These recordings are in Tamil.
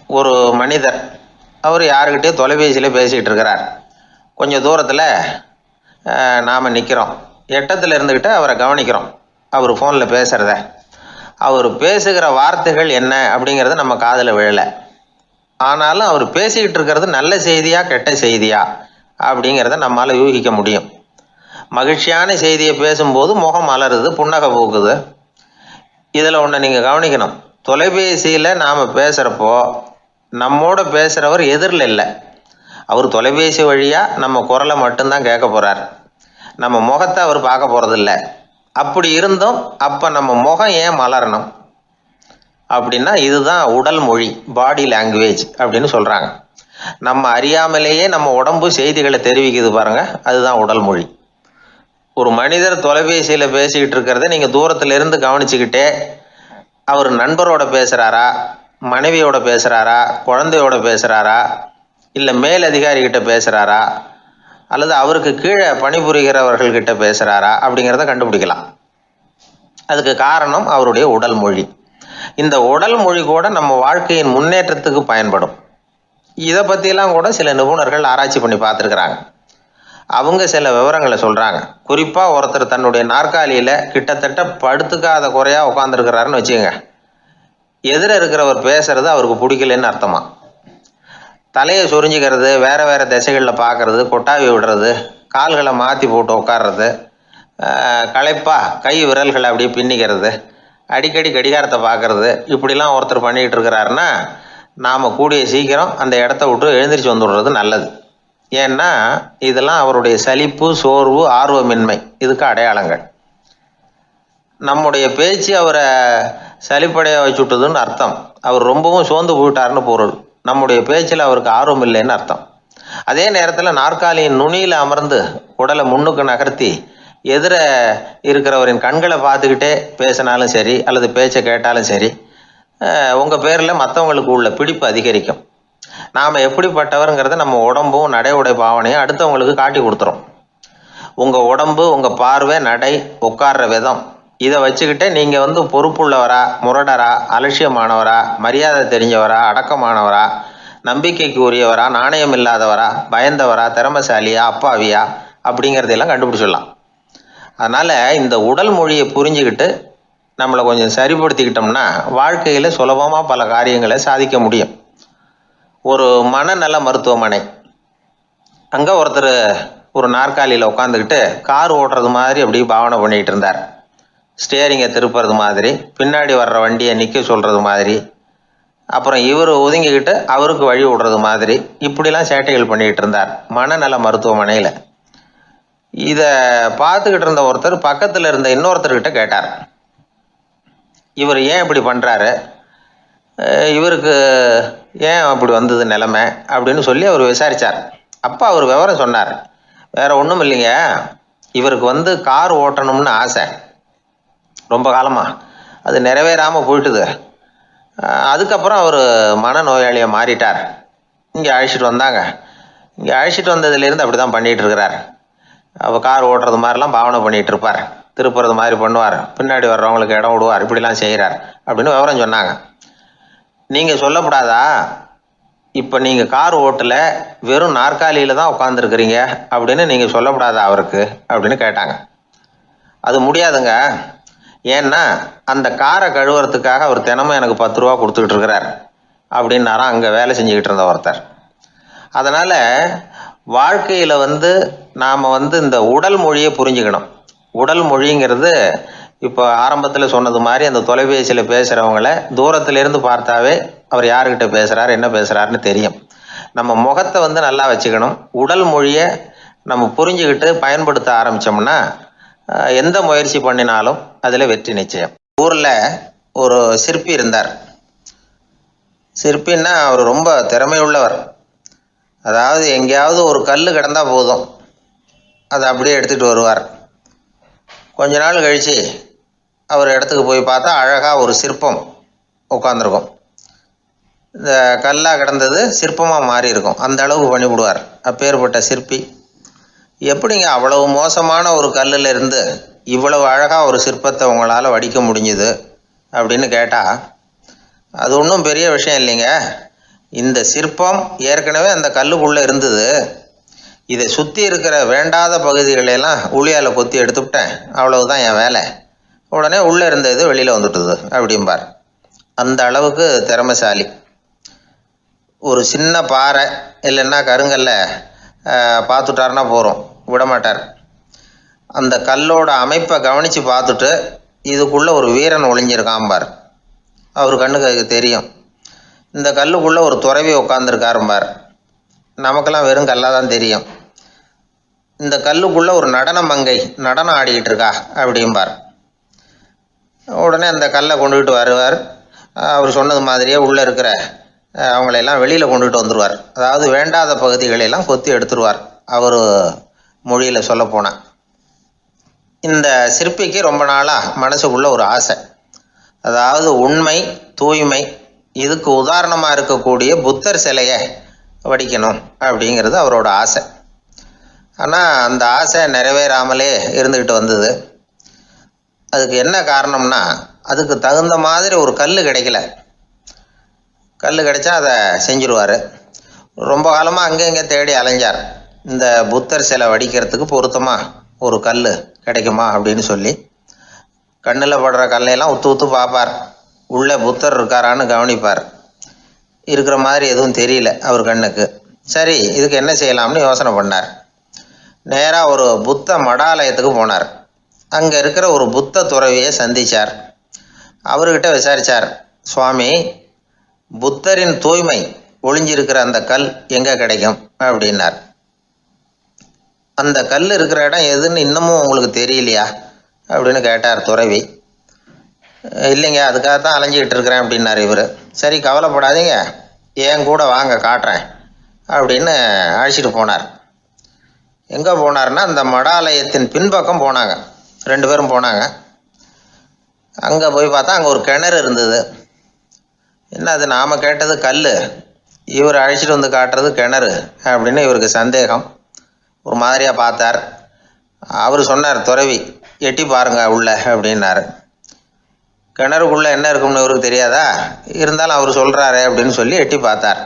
ஒரு மனிதர் அவர் யாருக்கிட்டே தொலைபேசியில் பேசிகிட்டு இருக்கிறார். கொஞ்சம் தூரத்தில் நாம் நிற்கிறோம். எட்டத்தில் இருந்துக்கிட்டு அவரை கவனிக்கிறோம். அவர் ஃபோனில் பேசுகிறத, அவர் பேசுகிற வார்த்தைகள் என்ன அப்படிங்கிறது நம்ம காதில் விழலை. ஆனாலும் அவர் பேசிக்கிட்டு இருக்கிறது நல்ல செய்தியா கெட்ட செய்தியா அப்படிங்கிறத நம்மளால் யூகிக்க முடியும். மகிழ்ச்சியான செய்தியை பேசும்போது முகம் மலருது, புன்னகை பூக்குது. இதில் ஒன்று நீங்கள் கவனிக்கணும். தொலைபேசியில் நாம் பேசுகிறப்போ நம்மோட பேசுகிறவர் எதிரில் இல்லை. அவர் தொலைபேசி வழியாக நம்ம குரலை மட்டும்தான் கேட்க போகிறார். நம்ம முகத்தை அவர் பார்க்க போகிறதில்ல. அப்படி இருந்தும் அப்போ நம்ம முகம் ஏன் மலரணும் அப்படின்னா இதுதான் உடல் மொழி, பாடி லாங்குவேஜ் அப்படின்னு சொல்கிறாங்க. நம்ம அறியாமலேயே நம்ம உடம்பு செய்திகளை தெரிவிக்குது பாருங்கள், அதுதான் உடல் மொழி. ஒரு மனிதர் தொலைபேசியில் பேசிக்கிட்டு இருக்கிறத நீங்கள் தூரத்தில் இருந்து கவனிச்சுக்கிட்டே அவர் நண்பரோட பேசுகிறாரா, மனைவியோட பேசுகிறாரா, குழந்தையோட பேசுகிறாரா, இல்லை மேல் அதிகாரிகிட்ட பேசுகிறாரா, அல்லது அவருக்கு கீழே பணிபுரிகிறவர்கள்கிட்ட பேசுகிறாரா அப்படிங்கிறத கண்டுபிடிக்கலாம். அதுக்கு காரணம் அவருடைய உடல் மொழி. இந்த உடல் மொழி கூட நம்ம வாழ்க்கையின் முன்னேற்றத்துக்கு பயன்படும். இதை பற்றியெல்லாம் கூட சில நிபுணர்கள் ஆராய்ச்சி பண்ணி பார்த்துருக்குறாங்க. அவங்க சில விவரங்களை சொல்கிறாங்க. குறிப்பாக ஒருத்தர் தன்னுடைய நாற்காலியில் கிட்டத்தட்ட படுத்துக்காத குறையாக உட்காந்துருக்கிறாருன்னு வச்சுக்கோங்க. எதிர இருக்கிறவர் பேசுறது அவருக்கு பிடிக்கலன்னு அர்த்தமா. தலையை சொரிஞ்சிக்கிறது, வேறு வேறு திசைகளில் பார்க்குறது, கொட்டாவி விடுறது, கால்களை மாற்றி போட்டு உட்கார்றது, களைப்பா கை விரல்களை அப்படியே பின்னிக்கிறது, அடிக்கடி கடிகாரத்தை பார்க்குறது, இப்படிலாம் ஒருத்தர் பண்ணிக்கிட்டு இருக்கிறாருன்னா நாம் கூடிய சீக்கிரம் அந்த இடத்த விட்டு எழுந்திரிச்சு வந்துடுறது நல்லது. ஏன்னா இதெல்லாம் அவருடைய சலிப்பு, சோர்வு, ஆர்வமின்மை இதுக்கு அடையாளங்கள். நம்முடைய பேச்சு அவரை சலிப்படைய வச்சுட்டதுன்னு அர்த்தம். அவர் ரொம்பவும் சோர்ந்து போயிட்டாருன்னு பொருள். நம்முடைய பேச்சில் அவருக்கு ஆர்வம் இல்லைன்னு அர்த்தம். அதே நேரத்தில் நாற்காலியின் நுனியில் அமர்ந்து உடலை முன்னுக்கு நகர்த்தி எதிர இருக்கிறவரின் கண்களை பார்த்துக்கிட்டே பேசினாலும் சரி அல்லது பேச்சை கேட்டாலும் சரி, உங்கள் பேரில் மற்றவங்களுக்கு உள்ள பிடிப்பு அதிகரிக்கும். நாம் எப்படிப்பட்டவருங்கிறத நம்ம உடம்பும் நடை உடை பாவனையும் அடுத்தவங்களுக்கு காட்டி கொடுத்துரும். உங்கள் உடம்பு, உங்கள் பார்வை, நடை, உட்கார்ற விதம், இதை வச்சுக்கிட்டே நீங்கள் பொறுப்புள்ளவரா, முரடரா, அலட்சியமானவரா, மரியாதை தெரிஞ்சவரா, அடக்கமானவரா, நம்பிக்கைக்கு உரியவரா, நாணயம் இல்லாதவரா, பயந்தவரா, திறமைசாலியா, அப்பாவியா அப்படிங்கிறதையெல்லாம் கண்டுபிடிச்சிடலாம். அதனால் இந்த உடல் மொழியை புரிஞ்சுக்கிட்டு நம்மளை கொஞ்சம் சரிப்படுத்திக்கிட்டோம்னா வாழ்க்கையில் சுலபமாக பல காரியங்களை சாதிக்க முடியும். ஒரு மனநல மருத்துவமனை, அங்கே ஒருத்தர் ஒரு நாற்காலியில் உட்காந்துக்கிட்டு கார் ஓட்டுறது மாதிரி அப்படி பாவனை பண்ணிகிட்டு இருந்தார். ஸ்டியரிங்கை திருப்புறது மாதிரி, பின்னாடி வர்ற வண்டியை நிற்க சொல்கிறது மாதிரி, அப்புறம் இவர் ஒதுங்கிக்கிட்டு அவருக்கு வழி விடுறது மாதிரி, இப்படிலாம் சேட்டைகள் பண்ணிக்கிட்டு இருந்தார் மனநல மருத்துவமனையில். இதை பார்த்துக்கிட்டு இருந்த ஒருத்தர் பக்கத்தில் இருந்த இன்னொருத்தர்கிட்ட கேட்டார், இவர் ஏன் இப்படி பண்ணுறாரு, இவருக்கு ஏன் அப்படி வந்தது நிலைமை அப்படின்னு சொல்லி அவர் விசாரித்தார். அப்போ அவர் விவரம் சொன்னார். வேறு ஒன்றும் இல்லைங்க, இவருக்கு கார் ஓட்டணும்னு ஆசை ரொம்ப காலமாக, அது நிறைவேறாமல் போயிட்டுது. அதுக்கப்புறம் அவர் மனநோயாளியை மாறிட்டார். இங்கே அழைச்சிட்டு வந்தாங்க. இங்கே அழைச்சிட்டு வந்ததுலேருந்து அப்படி தான் பண்ணிகிட்டு இருக்கிறார். அவர் கார் ஓட்டுறது மாதிரிலாம் பாவனை பண்ணிகிட்டு இருப்பார், திருப்புறது மாதிரி பண்ணுவார், பின்னாடி வர்றவங்களுக்கு இடம் விடுவார், இப்படிலாம் செய்கிறார் அப்படின்னு விவரம் சொன்னாங்க. நீங்கள் சொல்லக்கூடாதா, இப்போ நீங்கள் கார் ஓட்டல, வெறும் நாற்காலியில் தான் உட்காந்துருக்குறீங்க அப்படின்னு நீங்கள் சொல்லக்கூடாதா அவருக்கு அப்படின்னு கேட்டாங்க. அது முடியாதுங்க, ஏன்னா அந்த காரை கழுவுறதுக்காக அவர் தினமும் எனக்கு 10 ரூபா கொடுத்துக்கிட்டு இருக்கிறார் அப்படின்னாராம் அங்கே வேலை செஞ்சுக்கிட்டு இருந்த ஒருத்தர். அதனால் வாழ்க்கையில் நாம் இந்த உடல் மொழியை புரிஞ்சுக்கணும். உடல் மொழிங்கிறது இப்போ ஆரம்பத்தில் சொன்னது மாதிரி அந்த தொலைபேசியில் பேசுகிறவங்கள தூரத்திலேருந்து பார்த்தாவே அவர் யாருக்கிட்ட பேசுகிறார், என்ன பேசுகிறாருன்னு தெரியும். நம்ம முகத்தை நல்லா வச்சுக்கணும். உடல் மொழியை நம்ம புரிஞ்சுக்கிட்டு பயன்படுத்த ஆரம்பித்தோம்னா எந்த முயற்சி பண்ணினாலும் அதில் வெற்றி நிச்சயம். ஊரில் ஒரு சிற்பி இருந்தார். சிற்பின்னா அவர் ரொம்ப திறமையுள்ளவர். அதாவது எங்கேயாவது ஒரு கல் கிடந்தால் போதும், அதை அப்படியே எடுத்துகிட்டு வருவார். கொஞ்ச நாள் கழித்து அவர் இடத்துக்கு போய் பார்த்தா அழகாக ஒரு சிற்பம் உட்காந்துருக்கும். இந்த கல்லாக கிடந்தது சிற்பமாக மாறி இருக்கும், அந்த அளவுக்கு பண்ணிவிடுவார். அப்பேற்பட்ட சிற்பி. எப்படிங்க அவ்வளவு மோசமான ஒரு கல்லில் இருந்து இவ்வளவு அழகாக ஒரு சிற்பத்தை உங்களால் வடிக்க முடிஞ்சுது அப்படின்னு கேட்டால், அது ஒன்றும் பெரிய விஷயம் இல்லைங்க. இந்த சிற்பம் ஏற்கனவே அந்த கல்லுக்குள்ளே இருந்தது. இதை சுற்றி இருக்கிற வேண்டாத பகுதிகளெல்லாம் உளியால் கொத்தி எடுத்துவிட்டேன், அவ்வளவுதான் என் வேலை. உடனே உள்ளே இருந்த இது வெளியில் வந்துட்டுது அப்படிம்பார். அந்த அளவுக்கு திறமைசாலி. ஒரு சின்ன பாறை இல்லைன்னா கருங்கல்ல பார்த்துட்டாருன்னா போகிறோம், விடமாட்டார். அந்த கல்லோட அமைப்பை கவனித்து பார்த்துட்டு இதுக்குள்ளே ஒரு வீரன் ஒளிஞ்சிருக்காம்பார். அவர் கண்ணுக்கு அதுக்கு தெரியும். இந்த கல்லுக்குள்ளே ஒரு துறவி உட்காந்துருக்காரும்பார். நமக்கெல்லாம் வெறும் கல்லாக தான் தெரியும். இந்த கல்லுக்குள்ளே ஒரு நடன மங்கை நடனம் ஆடிக்கிட்டு இருக்கா அப்படிம்பார். உடனே அந்த கல்லை கொண்டுகிட்டு வருவார். அவர் சொன்னது மாதிரியே உள்ளே இருக்கிற அவங்களையெல்லாம் வெளியில் கொண்டுகிட்டு வந்துடுவார். அதாவது வேண்டாத பகுதிகளெல்லாம் கொத்தி எடுத்துருவார். அவர் மொழியில் சொல்ல போனால், இந்த சிற்பிக்கு ரொம்ப நாளாக மனசுக்குள்ள ஒரு ஆசை. அதாவது உண்மை, தூய்மை, இதுக்கு உதாரணமாக இருக்கக்கூடிய புத்தர் சிலையை வடிக்கணும் அப்படிங்கிறது அவரோட ஆசை. ஆனால் அந்த ஆசை நிறைவேறாமலே இருந்துக்கிட்டு வந்தது. அதுக்கு என்ன காரணம்னா, அதுக்கு தகுந்த மாதிரி ஒரு கல் கிடைக்கல. கல் கிடைச்சா அதை செஞ்சுருவார். ரொம்ப காலமாக அங்கே இங்கே தேடி அலைஞ்சார், இந்த புத்தர் சிலை வடிக்கிறதுக்கு பொருத்தமாக ஒரு கல் கிடைக்குமா அப்படின்னு சொல்லி. கண்ணில் படுற கல்லையெல்லாம் உத்து உத்து பார்ப்பார். உள்ளே புத்தர் இருக்காரான்னு கவனிப்பார். இருக்கிற மாதிரி எதுவும் தெரியல அவர் கண்ணுக்கு. சரி, இதுக்கு என்ன செய்யலாம்னு யோசனை பண்ணார். நேராக ஒரு புத்த மடாலயத்துக்கு போனார். அங்கே இருக்கிற ஒரு புத்த துறவியை சந்தித்தார். அவர்கிட்ட விசாரித்தார், சுவாமி, புத்தரின் தூய்மை ஒளிஞ்சிருக்கிற அந்த கல் எங்கே கிடைக்கும் அப்படின்னார். அந்த கல் இருக்கிற இடம் எதுன்னு இன்னமும் உங்களுக்கு தெரியலையா அப்படின்னு கேட்டார் துறவி. இல்லைங்க, அதுக்காக தான் அலைஞ்சிக்கிட்டு இருக்கிறேன் அப்படின்னார் இவர். சரி, கவலைப்படாதீங்க, என் கூட வாங்க காட்டுறேன் அப்படின்னு அழைச்சிட்டு போனார். எங்கே போனார்னா, அந்த மடாலயத்தின் பின்பக்கம் போனாங்க. 2 பேரும் போனாங்க. அங்கே போய் பார்த்தா அங்கே ஒரு கிணறு இருந்தது. என்ன அது, நாம் கேட்டது கல், இவர் அழைச்சிட்டு வந்து காட்டுறது கிணறு அப்படின்னு இவருக்கு சந்தேகம். ஒரு மாதிரியாக பார்த்தார். அவர் சொன்னார், துறவி, எட்டி பாருங்க உள்ள அப்படின்னாரு. கிணறுக்குள்ளே என்ன இருக்கும்னு இவருக்கு தெரியாதா, இருந்தாலும் அவர் சொல்கிறாரு அப்படின்னு சொல்லி எட்டி பார்த்தார்.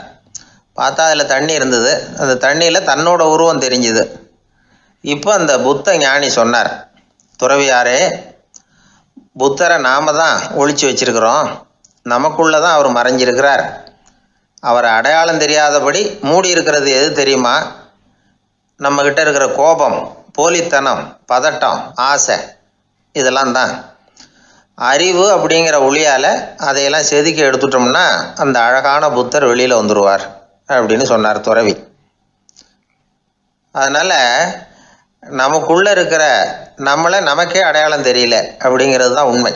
பார்த்தா அதில் தண்ணி இருந்தது. அந்த தண்ணியில் தன்னோட உருவம் தெரிஞ்சுது. இப்போ அந்த புத்த ஞானி சொன்னார், துறவியாரே, புத்தரை நாம தான் ஒழிச்சு வச்சிருக்கிறோம், நமக்குள்ளே தான் அவர் மறைஞ்சிருக்கிறார். அவரை அடையாளம் தெரியாதபடி மூடி இருக்கிறது எது தெரியுமா? நம்மக்கிட்ட இருக்கிற கோபம், போலித்தனம், பதட்டம், ஆசை, இதெல்லாம் தான். அறிவு அப்படிங்கிற ஒளியால் அதையெல்லாம் செதுக்கி எடுத்துட்டோம்னா அந்த அழகான புத்தர் வெளியில் வந்துடுவார் அப்படின்னு சொன்னார் துறவி. அதனால் நமக்குள்ளே இருக்கிற நம்மளை நமக்கே அடையாளம் தெரியல அப்படிங்கிறது தான் உண்மை.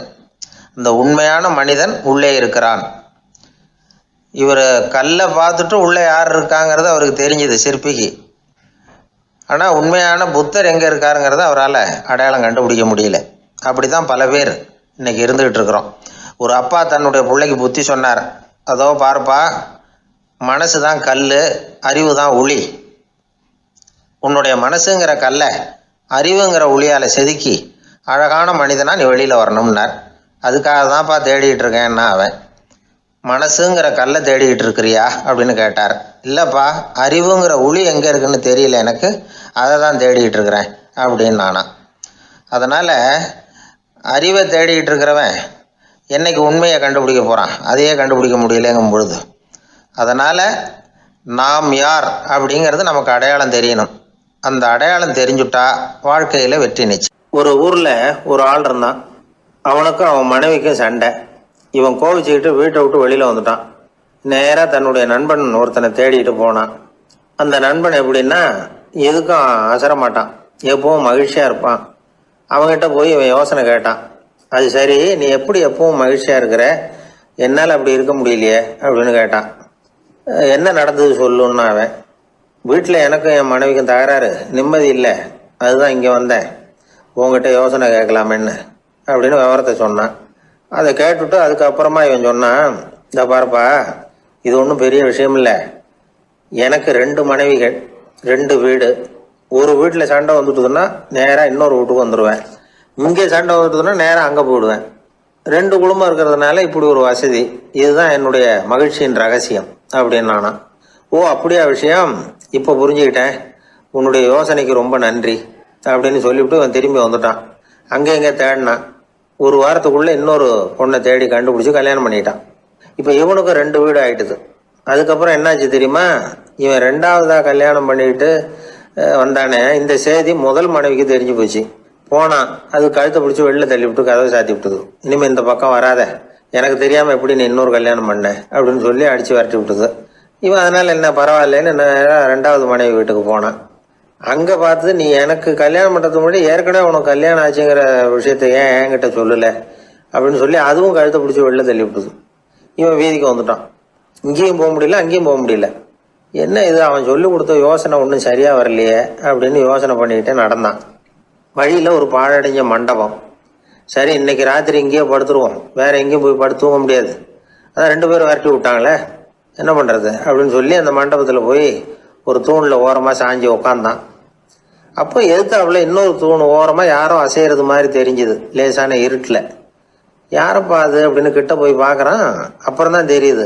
அந்த உண்மையான மனிதன் உள்ளே இருக்கிறான். இவர் கல்லை பார்த்துட்டு உள்ளே யார் இருக்காங்கிறது அவருக்கு தெரிஞ்சுது சிற்பிக்கு. ஆனால் உண்மையான புத்தர் எங்கே இருக்காருங்கிறத அவரால் அடையாளம் கண்டுபிடிக்க முடியல. அப்படி தான் பல பேர் இன்றைக்கி இருந்துக்கிட்டு இருக்கிறோம். ஒரு அப்பா தன்னுடைய பிள்ளைக்கு புத்தி சொன்னார், அதோ பாருப்பா, மனசு தான் கல், அறிவு தான் உளி. உன்னுடைய மனசுங்கிற கல்லை அறிவுங்கிற ஒளியால் செதுக்கி அழகான மனிதனாக நீ வெளியில் வரணும்னார். அதுக்காக தான்ப்பா தேடிக்கிட்டு இருக்கேன்னா அவன். மனசுங்கிற கல்லை தேடிக்கிட்டு இருக்கிறியா அப்படின்னு கேட்டார். இல்லைப்பா, அறிவுங்கிற ஒளி எங்கே இருக்குன்னு தெரியல எனக்கு, அதை தான் தேடிக்கிட்டு இருக்கிறேன் அப்படின்னு நானா. அதனால் அறிவை தேடிக்கிட்டு இருக்கிறவன் என்னைக்கு உண்மையை கண்டுபிடிக்க போகிறான், அதையே கண்டுபிடிக்க முடியலைங்கும் பொழுது. அதனால் நாம் யார் அப்படிங்கிறது நமக்கு அடையாளம் தெரியணும். அந்த அடையாளம் தெரிஞ்சுட்டா வாழ்க்கையில் வெற்றி நிச்சயம். ஒரு ஊரில் ஒரு ஆள் இருந்தான். அவனுக்கும் அவன் மனைவிக்கும் சண்டை. இவன் கோவிச்சுக்கிட்டு வீட்டை விட்டு வெளியில் வந்துட்டான். நேராக தன்னுடைய நண்பன் ஒருத்தனை தேடிட்டு போனான். அந்த நண்பன் எப்படின்னா, எதுக்கும் அசரமாட்டான், எப்பவும் மகிழ்ச்சியாக இருப்பான். அவங்ககிட்ட போய் இவன் யோசனை கேட்டான். அது சரி, நீ எப்படி எப்பவும் மகிழ்ச்சியாக இருக்கிற, என்னால் அப்படி இருக்க முடியலையே அப்படின்னு கேட்டான். என்ன நடந்தது சொல்லுன்னா அவன். வீட்டில் எனக்கும் என் மனைவிக்கும் தகராறு, நிம்மதி இல்லை, அதுதான் இங்கே வந்தேன், உங்ககிட்ட யோசனை கேட்கலாமேன்னு அப்படின்னு விவரத்தை சொன்னான். அதை கேட்டுவிட்டு அதுக்கப்புறமா இவன் சொன்னான், இந்த பாருப்பா, இது ஒன்றும் பெரிய விஷயம் இல்லை. எனக்கு 2 மனைவிகள், 2 வீடு. ஒரு வீட்டில் சண்டை வந்துட்டுதுன்னா நேராக இன்னொரு வீட்டுக்கு வந்துடுவேன். இங்கே சண்டை வந்துட்டுதுன்னா நேராக அங்கே போயிடுவேன். 2 குடும்பம் இருக்கிறதுனால இப்படி ஒரு வசதி. இதுதான் என்னுடைய மகிழ்ச்சியின் ரகசியம் அப்படின்னு நானா. ஓ அப்படியா விஷயம், இப்போ புரிஞ்சுக்கிட்டேன், உன்னுடைய யோசனைக்கு ரொம்ப நன்றி அப்படின்னு சொல்லிவிட்டு அவன் திரும்பி வந்துட்டான். அங்கே எங்கே தேடினான். ஒரு வாரத்துக்குள்ளே இன்னொரு பொண்ணை தேடி கண்டுபிடிச்சி கல்யாணம் பண்ணிட்டான். இப்போ இவனுக்கும் 2 வீடு ஆயிட்டுது. அதுக்கப்புறம் என்னாச்சு தெரியுமா, இவன் 2வதாக கல்யாணம் பண்ணிக்கிட்டு வந்தானே, இந்த செய்தி முதல் மனைவிக்கு தெரிஞ்சு போச்சு. போனான், அது கழுத்தை பிடிச்சி வெளில தள்ளி விட்டு கதவை சாத்தி விட்டுது. இனிமேல் இந்த பக்கம் வராத, எனக்கு தெரியாமல் எப்படி நீ இன்னொரு கல்யாணம் பண்ண அப்படின்னு சொல்லி அடித்து விரட்டி விட்டுது. இவன் அதனால் என்ன பரவாயில்லன்னு 2வது மனைவி வீட்டுக்கு போனான். அங்கே பார்த்து, நீ எனக்கு கல்யாணம் பண்ணுறதுக்கு முன்னாடி ஏற்கனவே உனக்கு கல்யாணம் ஆச்சுங்கிற விஷயத்த ஏன் என்கிட்ட சொல்லலை அப்படின்னு சொல்லி அதுவும் கழுத்தை பிடிச்சி வெளில தள்ளி விட்டுது. இவன் வீதிக்கு வந்துட்டான். இங்கேயும் போக முடியல, அங்கேயும் போக முடியல. என்ன இது, அவன் சொல்லி கொடுத்த யோசனை ஒன்றும் சரியாக வரலையே அப்படின்னு யோசனை பண்ணிக்கிட்டே நடந்தான். வழியில் ஒரு பாழடைஞ்ச மண்டபம். சரி, இன்னைக்கு ராத்திரி இங்கேயே படுத்துருவோம், வேற எங்கேயும் போய் படுத்து தூங்க முடியாது, அதான் 2 பேரும் விரட்டி விட்டாங்களே, என்ன பண்ணுறது அப்படின்னு சொல்லி அந்த மண்டபத்தில் போய் ஒரு தூணில் ஓரமாக சாஞ்சி உக்காந்தான். அப்போ எதுத்தாப்புல இன்னொரு தூண் ஓரமாக யாரோ அசைகிறது மாதிரி தெரிஞ்சுது, லேசான இருட்டில். யாரப்பா அது அப்படின்னு கிட்ட போய் பார்க்குறான். அப்புறம் தான் தெரியுது,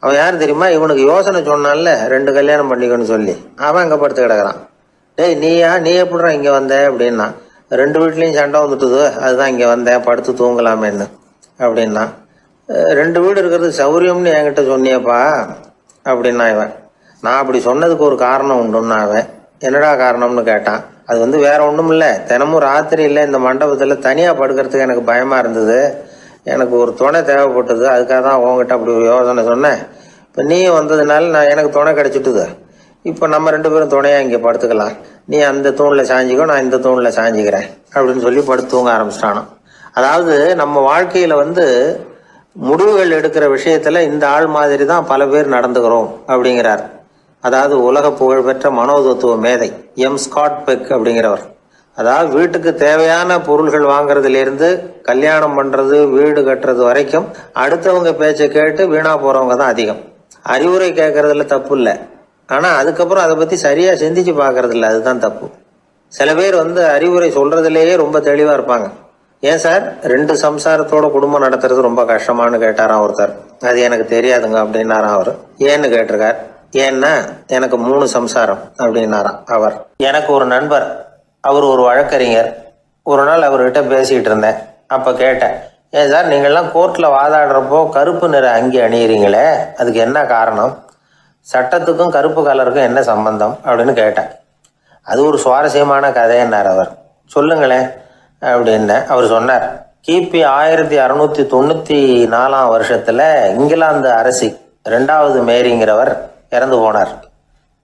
அவன் யார் தெரியுமா, இவனுக்கு யோசனை சொன்னான்ல 2 கல்யாணம் பண்ணிக்கணும்னு சொல்லி, அவன் அங்கே படுத்து கிடக்குறான். டேய் நீ எப்படிறான் இங்கே வந்த அப்படின்னா, 2 வீட்லேயும் சண்டை வந்துட்டுது, அதுதான் இங்கே வந்தேன் படுத்து தூங்கலாமேன்னு அப்படின்னா. 2 வீடு இருக்கிறது சௌரியம்னு என்கிட்ட சொன்னியப்பா அப்படின்னா இவன். நான் அப்படி சொன்னதுக்கு ஒரு காரணம் உண்டுன்னா அவன். என்னடா காரணம்னு கேட்டான். அது வேற ஒன்றும் இல்லை, தினமும் ராத்திரியில் இந்த மண்டபத்தில் தனியாக படுக்கிறதுக்கு எனக்கு பயமாக இருந்தது, எனக்கு ஒரு துணை தேவைப்பட்டது, அதுக்காக தான் உங்ககிட்ட அப்படி ஒரு யோசனை சொன்னேன். இப்போ நீ வந்ததுனால எனக்கு துணை கிடைச்சிட்டுது. இப்போ நம்ம 2 பேரும் துணையாக இங்கே படுத்துக்கலாம், நீ அந்த தூணில் சாஞ்சிக்கோ, நான் இந்த தூணில் சாஞ்சிக்கிறேன் அப்படின்னு சொல்லி படுத்து தூங்க ஆரம்பிச்சிட்டானோ. அதாவது நம்ம வாழ்க்கையில் முடிவுகள் எடுக்கிற விஷயத்தில் இந்த ஆள் மாதிரி தான் பல பேர் நடந்துக்கிறோம் அப்படிங்கிறார். அதாவது உலக புகழ்பெற்ற மனோதத்துவ மேதை ஸ்காட் பெக் அப்படிங்கிறவர். அதாவது வீட்டுக்கு தேவையான பொருள்கள் வாங்குறதுலேருந்து கல்யாணம் பண்ணுறது, வீடு கட்டுறது வரைக்கும் அடுத்தவங்க பேச்சை கேட்டு வீணா போகிறவங்க தான் அதிகம். அறிவுரை கேட்கறதுல தப்பு இல்லை, ஆனால் அதுக்கப்புறம் அதை பற்றி சரியாக சிந்திச்சு பார்க்கறது இல்லை, அதுதான் தப்பு. சில பேர் அறிவுரை சொல்கிறதுலேயே ரொம்ப தெளிவாக இருப்பாங்க. ஏன் சார் 2 சம்சாரத்தோட குடும்பம் நடத்துறது ரொம்ப கஷ்டமானு கேட்டாராம் ஒருத்தர். அது எனக்கு தெரியாதுங்க அப்படின்னாராம் அவர். ஏன்னு கேட்டிருக்கார். ஏன்னா எனக்கு 3 சம்சாரம் அப்படின்னாராம் அவர். எனக்கு ஒரு நண்பர், அவர் ஒரு வழக்கறிஞர். ஒரு நாள் அவர்கிட்ட பேசிக்கிட்டு இருந்தேன். அப்போ கேட்டேன், ஏன் சார் நீங்கள்லாம் கோர்ட்டில் வாதாடுறப்போ கருப்பு நிற அங்கி அணியிறீங்களே, அதுக்கு என்ன காரணம், சட்டத்துக்கும் கருப்பு கலருக்கும் என்ன சம்பந்தம் அப்படின்னு கேட்டேன். அது ஒரு சுவாரஸ்யமான கதைன்னார் அவர். சொல்லுங்களேன் அப்படின்னு அவர் சொன்னார். கிபி 1694 வருஷத்தில் இங்கிலாந்து அரசி 2வது மேரிங்கிறவர் இறந்து போனார்.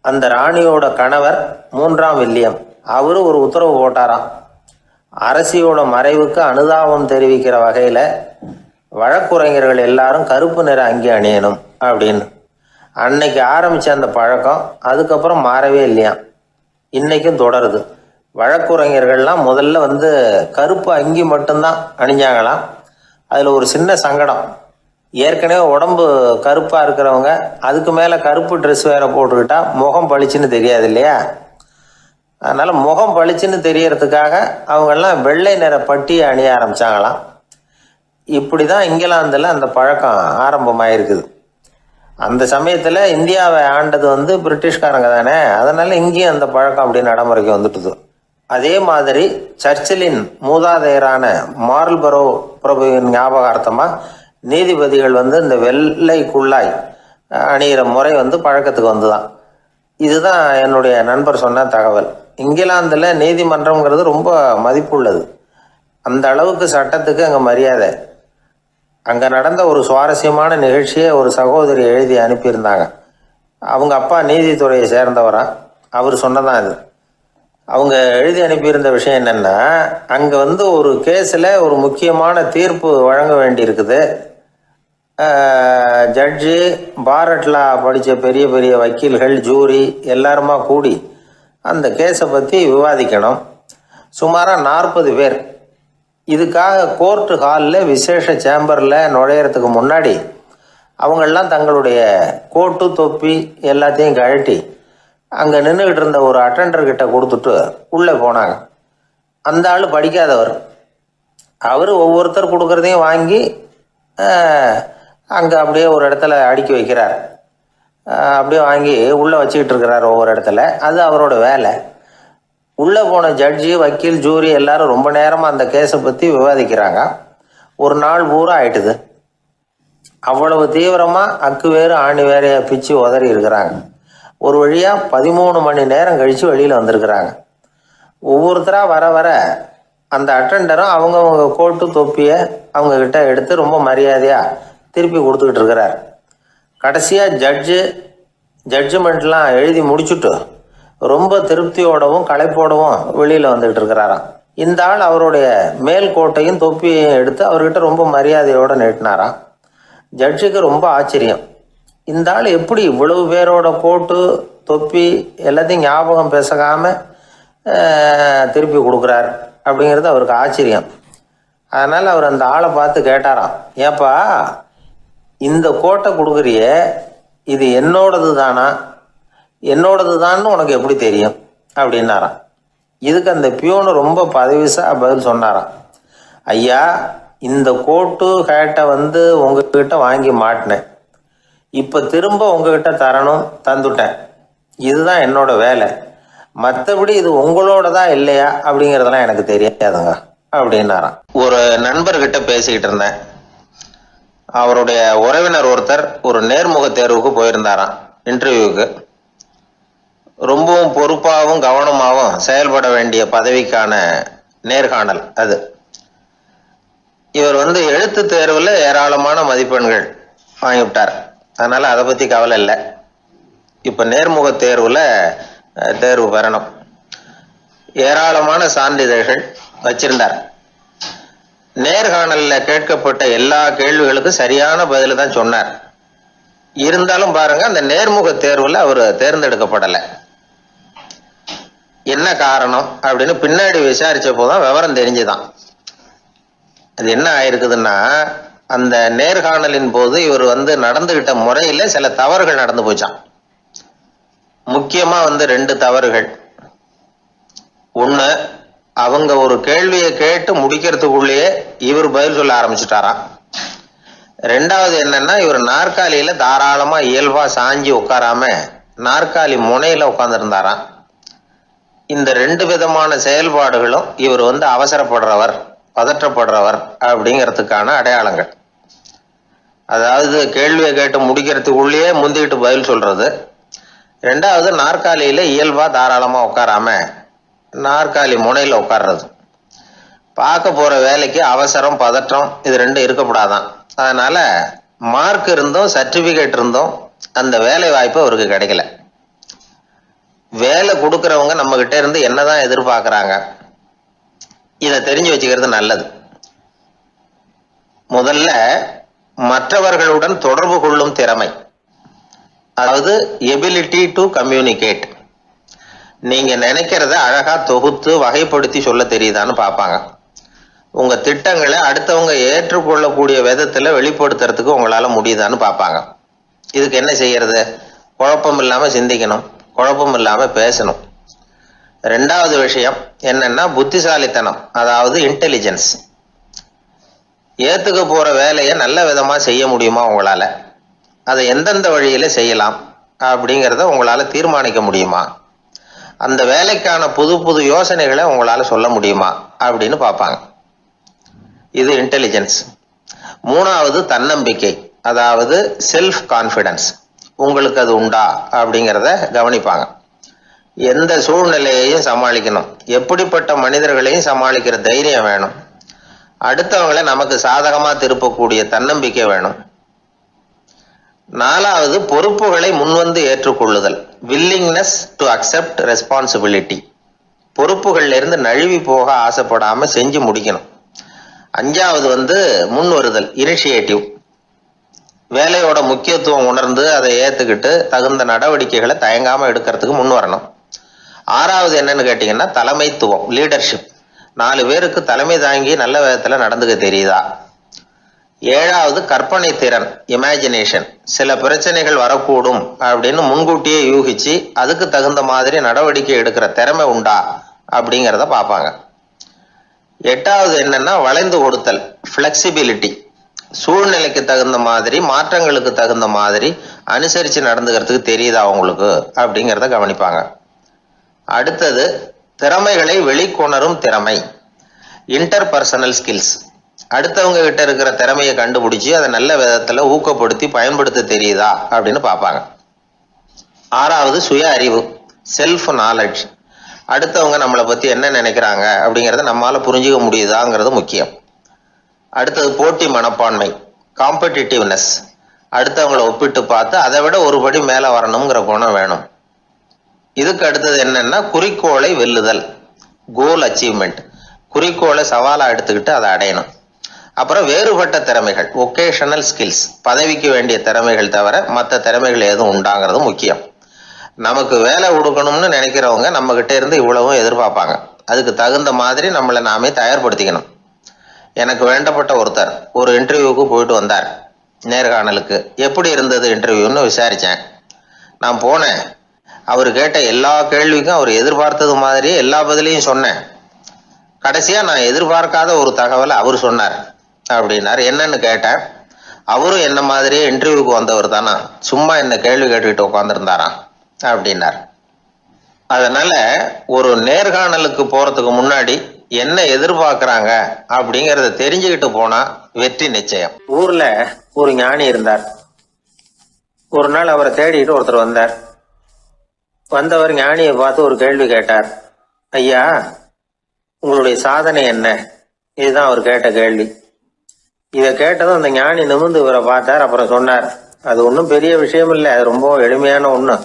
அந்த ராணியோட கணவர் 3ஆம் வில்லியம், அவரு ஒரு உத்தரவு போட்டாராம். அரசியோட மறைவுக்கு அனுதாபம் தெரிவிக்கிற வகையில் வழக்குரைஞர்கள் எல்லாரும் கருப்பு நிற அங்கி அணியணும் அப்படின்னு. அன்னைக்கு ஆரம்பித்த அந்த பழக்கம் அதுக்கப்புறம் மாறவே இல்லையாம், இன்னைக்கும் தொடருது. வழக்குரைஞர்கள்லாம் முதல்ல கருப்பு அங்கி மட்டும்தான் அணிஞ்சாங்களாம். அதில் ஒரு சின்ன சங்கடம், ஏற்கனவே உடம்பு கருப்பாக இருக்கிறவங்க அதுக்கு மேலே கருப்பு ட்ரெஸ் வேற போட்டுக்கிட்டா முகம் பளிச்சுன்னு தெரியாது இல்லையா. அதனால் முகம் பளிச்சுன்னு தெரியறதுக்காக அவங்கெல்லாம் வெள்ளை நிற பட்டியை அணிய ஆரம்பித்தாங்களாம். இப்படி தான் இங்கிலாந்தில் அந்த பழக்கம் ஆரம்பமாயிருக்குது. அந்த சமயத்தில் இந்தியாவை ஆண்டது பிரிட்டிஷ்காரங்க தானே, அதனால் இங்கேயும் அந்த பழக்கம் அப்படி நடைமுறைக்கு வந்துட்டுது. அதே மாதிரி சர்ச்சிலின் மூதாதையரான மார்ல்பரோ பிரபுவின் ஞாபகார்த்தமாக நீதிபதிகள் இந்த வெள்ளை குள்ளாய் அணிகிற முறை பழக்கத்துக்கு வந்துதான். இதுதான் என்னுடைய நண்பர் சொன்ன தகவல். இங்கிலாந்தில் நீதிமன்றம்ங்கிறது ரொம்ப மதிப்புள்ளது, அந்த அளவுக்கு சட்டத்துக்கு அங்கே மரியாதை. அங்கே நடந்த ஒரு சுவாரஸ்யமான நிகழ்ச்சியை ஒரு சகோதரி எழுதி அனுப்பியிருந்தாங்க. அவங்க அப்பா நீதித்துறையை சேர்ந்தவரா, அவர் சொன்னதான் இது. அவங்க எழுதி அனுப்பியிருந்த விஷயம் என்னென்னா, அங்கே ஒரு கேஸில் ஒரு முக்கியமான தீர்ப்பு வழங்க வேண்டியிருக்குது. ஜட்ஜு, பாரட்லா படித்த பெரிய பெரிய வக்கீல்கள், ஜூரி எல்லாருமா கூடி அந்த கேஸை பற்றி விவாதிக்கணும். சுமாராக 40 பேர். இதுக்காக கோர்ட்டு ஹாலில் விசேஷ சேம்பரில் நுழையிறதுக்கு முன்னாடி அவங்கெல்லாம் தங்களுடைய கோட்டு தொப்பி எல்லாத்தையும் கழட்டி அங்கே நின்றுக்கிட்டு இருந்த ஒரு அட்டெண்டர்கிட்ட கொடுத்துட்டு உள்ளே போனாங்க. அந்த ஆள் படிக்காதவர். அவர் ஒவ்வொருத்தர் கொடுக்குறதையும் வாங்கி அங்கே அப்படியே ஒரு இடத்துல அடுக்கி வைக்கிறார். அப்படியே வாங்கி உள்ளே வச்சுக்கிட்டு இருக்கிறார் ஒவ்வொரு இடத்துல. அது அவரோட வேலை. உள்ளே போன ஜட்ஜி, வக்கீல், ஜூரி எல்லாரும் ரொம்ப நேரமாக அந்த கேஸை பற்றி விவாதிக்கிறாங்க. ஒரு நாள் பூரா ஆயிட்டுது. அவ்வளவு தீவிரமாக அக்கு வேறு ஆணி வேறைய பிச்சு உதறி இருக்கிறாங்க. ஒரு வழியாக 13 மணி நேரம் கழித்து வெளியில் வந்திருக்கிறாங்க. ஒவ்வொருத்தராக வர வர அந்த அட்டெண்டரும் அவங்கவுங்க கோட்டு தொப்பியை அவங்கக்கிட்ட எடுத்து ரொம்ப மரியாதையாக திருப்பி கொடுத்துக்கிட்டு இருக்கிறார். கடைசியாக ஜட்ஜ்மெண்ட்லாம் எழுதி முடிச்சுட்டு ரொம்ப திருப்தியோடவும் களைப்போடவும் வெளியில் வந்துக்கிட்டு இருக்கிறாராம். இந்த ஆள் அவருடைய மேல் கோட்டையும் தொப்பியையும் எடுத்து அவர்கிட்ட ரொம்ப மரியாதையோடு நீட்டினாராம். ஜட்ஜுக்கு ரொம்ப ஆச்சரியம். இந்த ஆள் எப்படி இவ்வளவு பேரோட கோட்டு தொப்பி எல்லாத்தையும் ஞாபகம் பேசாமல் திருப்பி கொடுக்குறார் அப்படிங்கிறது அவருக்கு ஆச்சரியம். அதனால் அவர் அந்த ஆளை பார்த்து கேட்டாராம், ஏப்பா இந்த கோட்டை கொடுக்குறியே, இது என்னோடது தானா, என்னோடது தான்னு உனக்கு எப்படி தெரியும் அப்படின்னாராம். இதுக்கு அந்த பியூனு ரொம்ப பதவிசாக பதில் சொன்னாராம், ஐயா இந்த கோட்டு ஹேட்டை உங்ககிட்ட வாங்கி மாட்டினேன், இப்போ திரும்ப உங்ககிட்ட தரணும், தந்துட்டேன், இதுதான் என்னோட வேலை, மற்றபடி இது உங்களோடதா இல்லையா அப்படிங்கிறதெல்லாம் எனக்கு தெரியாதுங்க அப்படின்னாராம். ஒரு நண்பர்கிட்ட பேசிக்கிட்டு இருந்தேன். அவருடைய உறவினர் ஒருத்தர் ஒரு நேர்முக தேர்வுக்கு போயிருந்தாராம், இன்டர்வியூக்கு. ரொம்பவும் பொறுப்பாகவும் கவனமாகவும் செயல்பட வேண்டிய பதவிக்கான நேர்காணல் அது. இவர் எழுத்து தேர்வில் ஏராளமான மதிப்பெண்கள் வாங்கிவிட்டார். அதனால் அதை பற்றி கவலை இல்லை. இப்போ நேர்முக தேர்வில் தேர்வு பெறணும். ஏராளமான சான்றிதழ்கள் வச்சிருந்தார். நேர்காணலில் கேட்கப்பட்ட எல்லா கேள்விகளுக்கும் சரியான பதில் தான் சொன்னார். இருந்தாலும் பாருங்க, அந்த நேர்முக தேர்வில் அவர் தேர்ந்தெடுக்கப்படலை. என்ன காரணம் அப்படின்னு பின்னாடி விசாரிச்ச போதுதான் விவரம் தெரிஞ்சுதான். அது என்ன ஆயிருக்குதுன்னா, அந்த நேர்காணலின் போது இவர் நடந்துகிட்ட முறையில் சில தவறுகள் நடந்து போச்சான். முக்கியமா 2 தவறுகள். ஒன்று, அவங்க ஒரு கேள்வியை கேட்டு முடிக்கிறதுக்குள்ளேயே இவர் பதில் சொல்ல ஆரம்பிச்சுட்டாராம். ரெண்டாவது என்னன்னா, இவர் நாற்காலியில தாராளமா இயல்பா சாஞ்சி உட்காராம நாற்காலி முனையில உட்கார்ந்துருந்தாராம். இந்த 2 விதமான செயல்பாடுகளும் இவர் அவசரப்படுறவர், பதற்றப்படுறவர் அப்படிங்கிறதுக்கான அடையாளங்கள். அதாவது கேள்வியை கேட்டு முடிக்கிறதுக்குள்ளேயே முந்திக்கிட்டு பதில் சொல்றது. ரெண்டாவது, நாற்காலியில இயல்பா தாராளமா உட்காராம நாற்காலி முனையில உட்கார்றது. பார்க்க போற வேலைக்கு அவசரம், பதற்றம் இது 2 இருக்கப்படாதான். அதனால மார்க் இருந்தும் சர்டிபிகேட் இருந்தும் அந்த வேலை வாய்ப்பு அவருக்கு கிடைக்கல. வேலை கொடுக்கறவங்க நம்ம கிட்ட இருந்து என்னதான் எதிர்பார்க்கறாங்க, இதை தெரிஞ்சு வச்சுக்கிறது நல்லது. முதல்ல மற்றவர்களுடன் தொடர்பு கொள்ளும் திறமை, அதாவது எபிலிட்டி டு கம்யூனிகேட். நீங்க நினைக்கிறத அழகா தொகுத்து வகைப்படுத்தி சொல்ல தெரியுதான்னு பார்ப்பாங்க. உங்க திட்டங்களை அடுத்தவங்க ஏற்றுக்கொள்ளக்கூடிய விதத்துல வெளிப்படுத்துறதுக்கு உங்களால முடியுதான்னு பார்ப்பாங்க. இதுக்கு என்ன செய்யறது? குழப்பம் இல்லாம சிந்திக்கணும், குழப்பம் இல்லாம பேசணும். ரெண்டாவது விஷயம் என்னன்னா புத்திசாலித்தனம், அதாவது இன்டெலிஜென்ஸ். ஏத்துக்க போற வேலையை நல்ல விதமா செய்ய முடியுமா உங்களால, அதை எந்தெந்த வழியில செய்யலாம் அப்படிங்கிறத உங்களால தீர்மானிக்க முடியுமா, அந்த வேலைக்கான புது புது யோசனைகளை உங்களால சொல்ல முடியுமா அப்படின்னு பார்ப்பாங்க. இது இன்டெலிஜென்ஸ். மூணாவது தன்னம்பிக்கை, அதாவது செல்ஃப் கான்ஃபிடன்ஸ். உங்களுக்கு அது உண்டா அப்படிங்கிறத கவனிப்பாங்க. எந்த சூழ்நிலையையும் சமாளிக்கணும், எப்படிப்பட்ட மனிதர்களையும் சமாளிக்கிற தைரியம் வேணும், அடுத்தவங்களை நமக்கு சாதகமா திருப்பக்கூடிய தன்னம்பிக்கை வேணும். நாலாவது பொறுப்புகளை முன்வந்து ஏற்றுக்கொள்ளுதல், வில்லிங்னஸ் டு அக்செப்ட் ரெஸ்பான்சிபிலிட்டி. பொறுப்புகள்ல இருந்து நழுவி போக ஆசைப்படாம செஞ்சு முடிக்கணும். அஞ்சாவது முன் வருதல், இனிஷியேட்டிவ். வேலையோட முக்கியத்துவம் உணர்ந்து அதை ஏத்துக்கிட்டு தகுந்த நடவடிக்கைகளை தயங்காம எடுக்கிறதுக்கு முன் வரணும். ஆறாவது என்னன்னு கேட்டீங்கன்னா தலைமைத்துவம், லீடர்ஷிப். 4 பேருக்கு தலைமை தாங்கி நல்ல விதத்துல நடந்துக்க தெரியுதா. ஏழாவது கற்பனை திறன், இமேஜினேஷன். சில பிரச்சனைகள் வரக்கூடும் அப்படின்னு முன்கூட்டியே யூகிச்சு அதுக்கு தகுந்த மாதிரி நடவடிக்கை எடுக்கிற திறமை உண்டா அப்படிங்கிறத பார்ப்பாங்க. எட்டாவது என்னன்னா வளைந்து கொடுத்தல், பிளெக்சிபிலிட்டி. சூழ்நிலைக்கு தகுந்த மாதிரி, மாற்றங்களுக்கு தகுந்த மாதிரி அனுசரித்து நடந்துக்கிறதுக்கு தெரியுதா அவங்களுக்கு அப்படிங்கிறத கவனிப்பாங்க. அடுத்தது திறமைகளை வெளிக்கொணரும் திறமை, இன்டர்பர்சனல் ஸ்கில்ஸ். அடுத்தவங்க கிட்ட இருக்கிற திறமையை கண்டுபிடிச்சி அதை நல்ல விதத்தில் ஊக்கப்படுத்தி பயன்படுத்த தெரியுதா அப்படின்னு பார்ப்பாங்க. ஆறாவது சுய அறிவு, செல்ஃப் நாலேஜ். அடுத்தவங்க நம்மளை பற்றி என்ன நினைக்கிறாங்க அப்படிங்கிறத நம்மளால் புரிஞ்சிக்க முடியுதாங்கிறது முக்கியம். அடுத்தது போட்டி மனப்பான்மை, காம்படிட்டிவ்னஸ். அடுத்தவங்களை ஒப்பிட்டு பார்த்து அதை விட ஒரு படி மேலே வரணுங்கிற குணம் வேணும். இதுக்கு அடுத்தது என்னன்னா குறிக்கோளை வெல்லுதல், கோல் அச்சீவ்மெண்ட். குறிக்கோளை சவாலாக எடுத்துக்கிட்டு அதை அடையணும். அப்புறம் வேறுபட்ட திறமைகள், ஒகேஷனல் ஸ்கில்ஸ். பதவிக்கு வேண்டிய திறமைகள் தவிர மற்ற திறமைகள் எதுவும் உண்டாங்கிறது முக்கியம். நமக்கு வேலை கொடுக்கணும்னு நினைக்கிறவங்க நம்ம கிட்ட இருந்து இவ்வளவும் எதிர்பார்ப்பாங்க. அதுக்கு தகுந்த மாதிரி நம்மளை நாமே தயார்படுத்திக்கணும். எனக்கு வேண்டப்பட்ட ஒருத்தர் ஒரு இன்டர்வியூவுக்கு போயிட்டு வந்தார், நேர்காணலுக்கு. எப்படி இருந்தது இன்டர்வியூன்னு விசாரித்தேன். நான் போனேன். அவர் கேட்ட எல்லா கேள்விக்கும் அவர் எதிர்பார்த்தது மாதிரி எல்லா பதிலையும் சொன்னேன். கடைசியாக நான் எதிர்பார்க்காத ஒரு தகவலை அவர் சொன்னார் அப்படின்னார். என்னன்னு கேட்டேன். அவரும் என்ன மாதிரியே இன்டர்வியூக்கு வந்தவர் தானா, சும்மா என்ன கேள்வி கேட்டுக்கிட்டு உட்காந்துருந்தாராம் அப்படின்னார். அதனால ஒரு நேர்காணலுக்கு போறதுக்கு முன்னாடி என்ன எதிர்பார்க்கறாங்க அப்படிங்கறத தெரிஞ்சுக்கிட்டு போனா வெற்றி நிச்சயம். ஊர்ல ஒரு ஞானி இருந்தார். ஒரு நாள் அவரை தேடிட்டு ஒருத்தர் வந்தார். வந்தவர் ஞானியை பார்த்து ஒரு கேள்வி கேட்டார். ஐயா, உங்களுடைய சாதனை என்ன? இதுதான் அவர் கேட்ட கேள்வி. இதை கேட்டதும் அந்த ஞானி நிமிர்ந்து இவரை பார்த்தார். அப்புறம் சொன்னார், அது ஒன்றும் பெரிய விஷயம் இல்லை, அது ரொம்ப எளிமையான ஒண்ணு.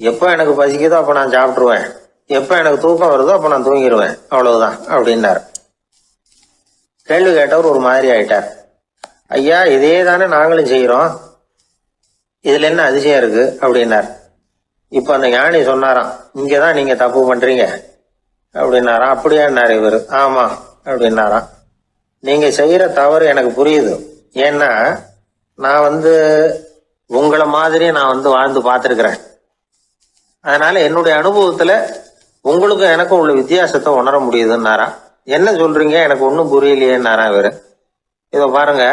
எப்போ எனக்கு பசிக்குதோ அப்போ நான் சாப்பிட்டுருவேன், எப்போ எனக்கு தூக்கம் வருதோ அப்போ நான் தூங்கிடுவேன், அவ்வளவுதான் அப்படின்னார். கேள்வி கேட்டவர் ஒரு மாதிரி ஆயிட்டார். ஐயா, இதே தானே நாங்களும் செய்யறோம், இதுல என்ன அதிசயம் இருக்கு அப்படின்னார். இப்ப அந்த ஞானி சொன்னாராம், இங்கதான் நீங்க தப்பு பண்றீங்க அப்படின்னாராம். அப்படியான்னாரு இவர். ஆமா அப்படின்னாராம். நீங்க செய்யற தவறு எனக்கு புரியுது. ஏன்னா நான் உங்களை மாதிரி நான் வாழ்ந்து பார்த்துருக்கிறேன். அதனால என்னுடைய அனுபவத்துல உங்களுக்கும் எனக்கும் உள்ள வித்தியாசத்தை உணர முடியுதுன்னாராம். என்ன சொல்றீங்க, எனக்கு ஒன்றும் புரியலையேன்னாராம் இவரு. இதை பாருங்க,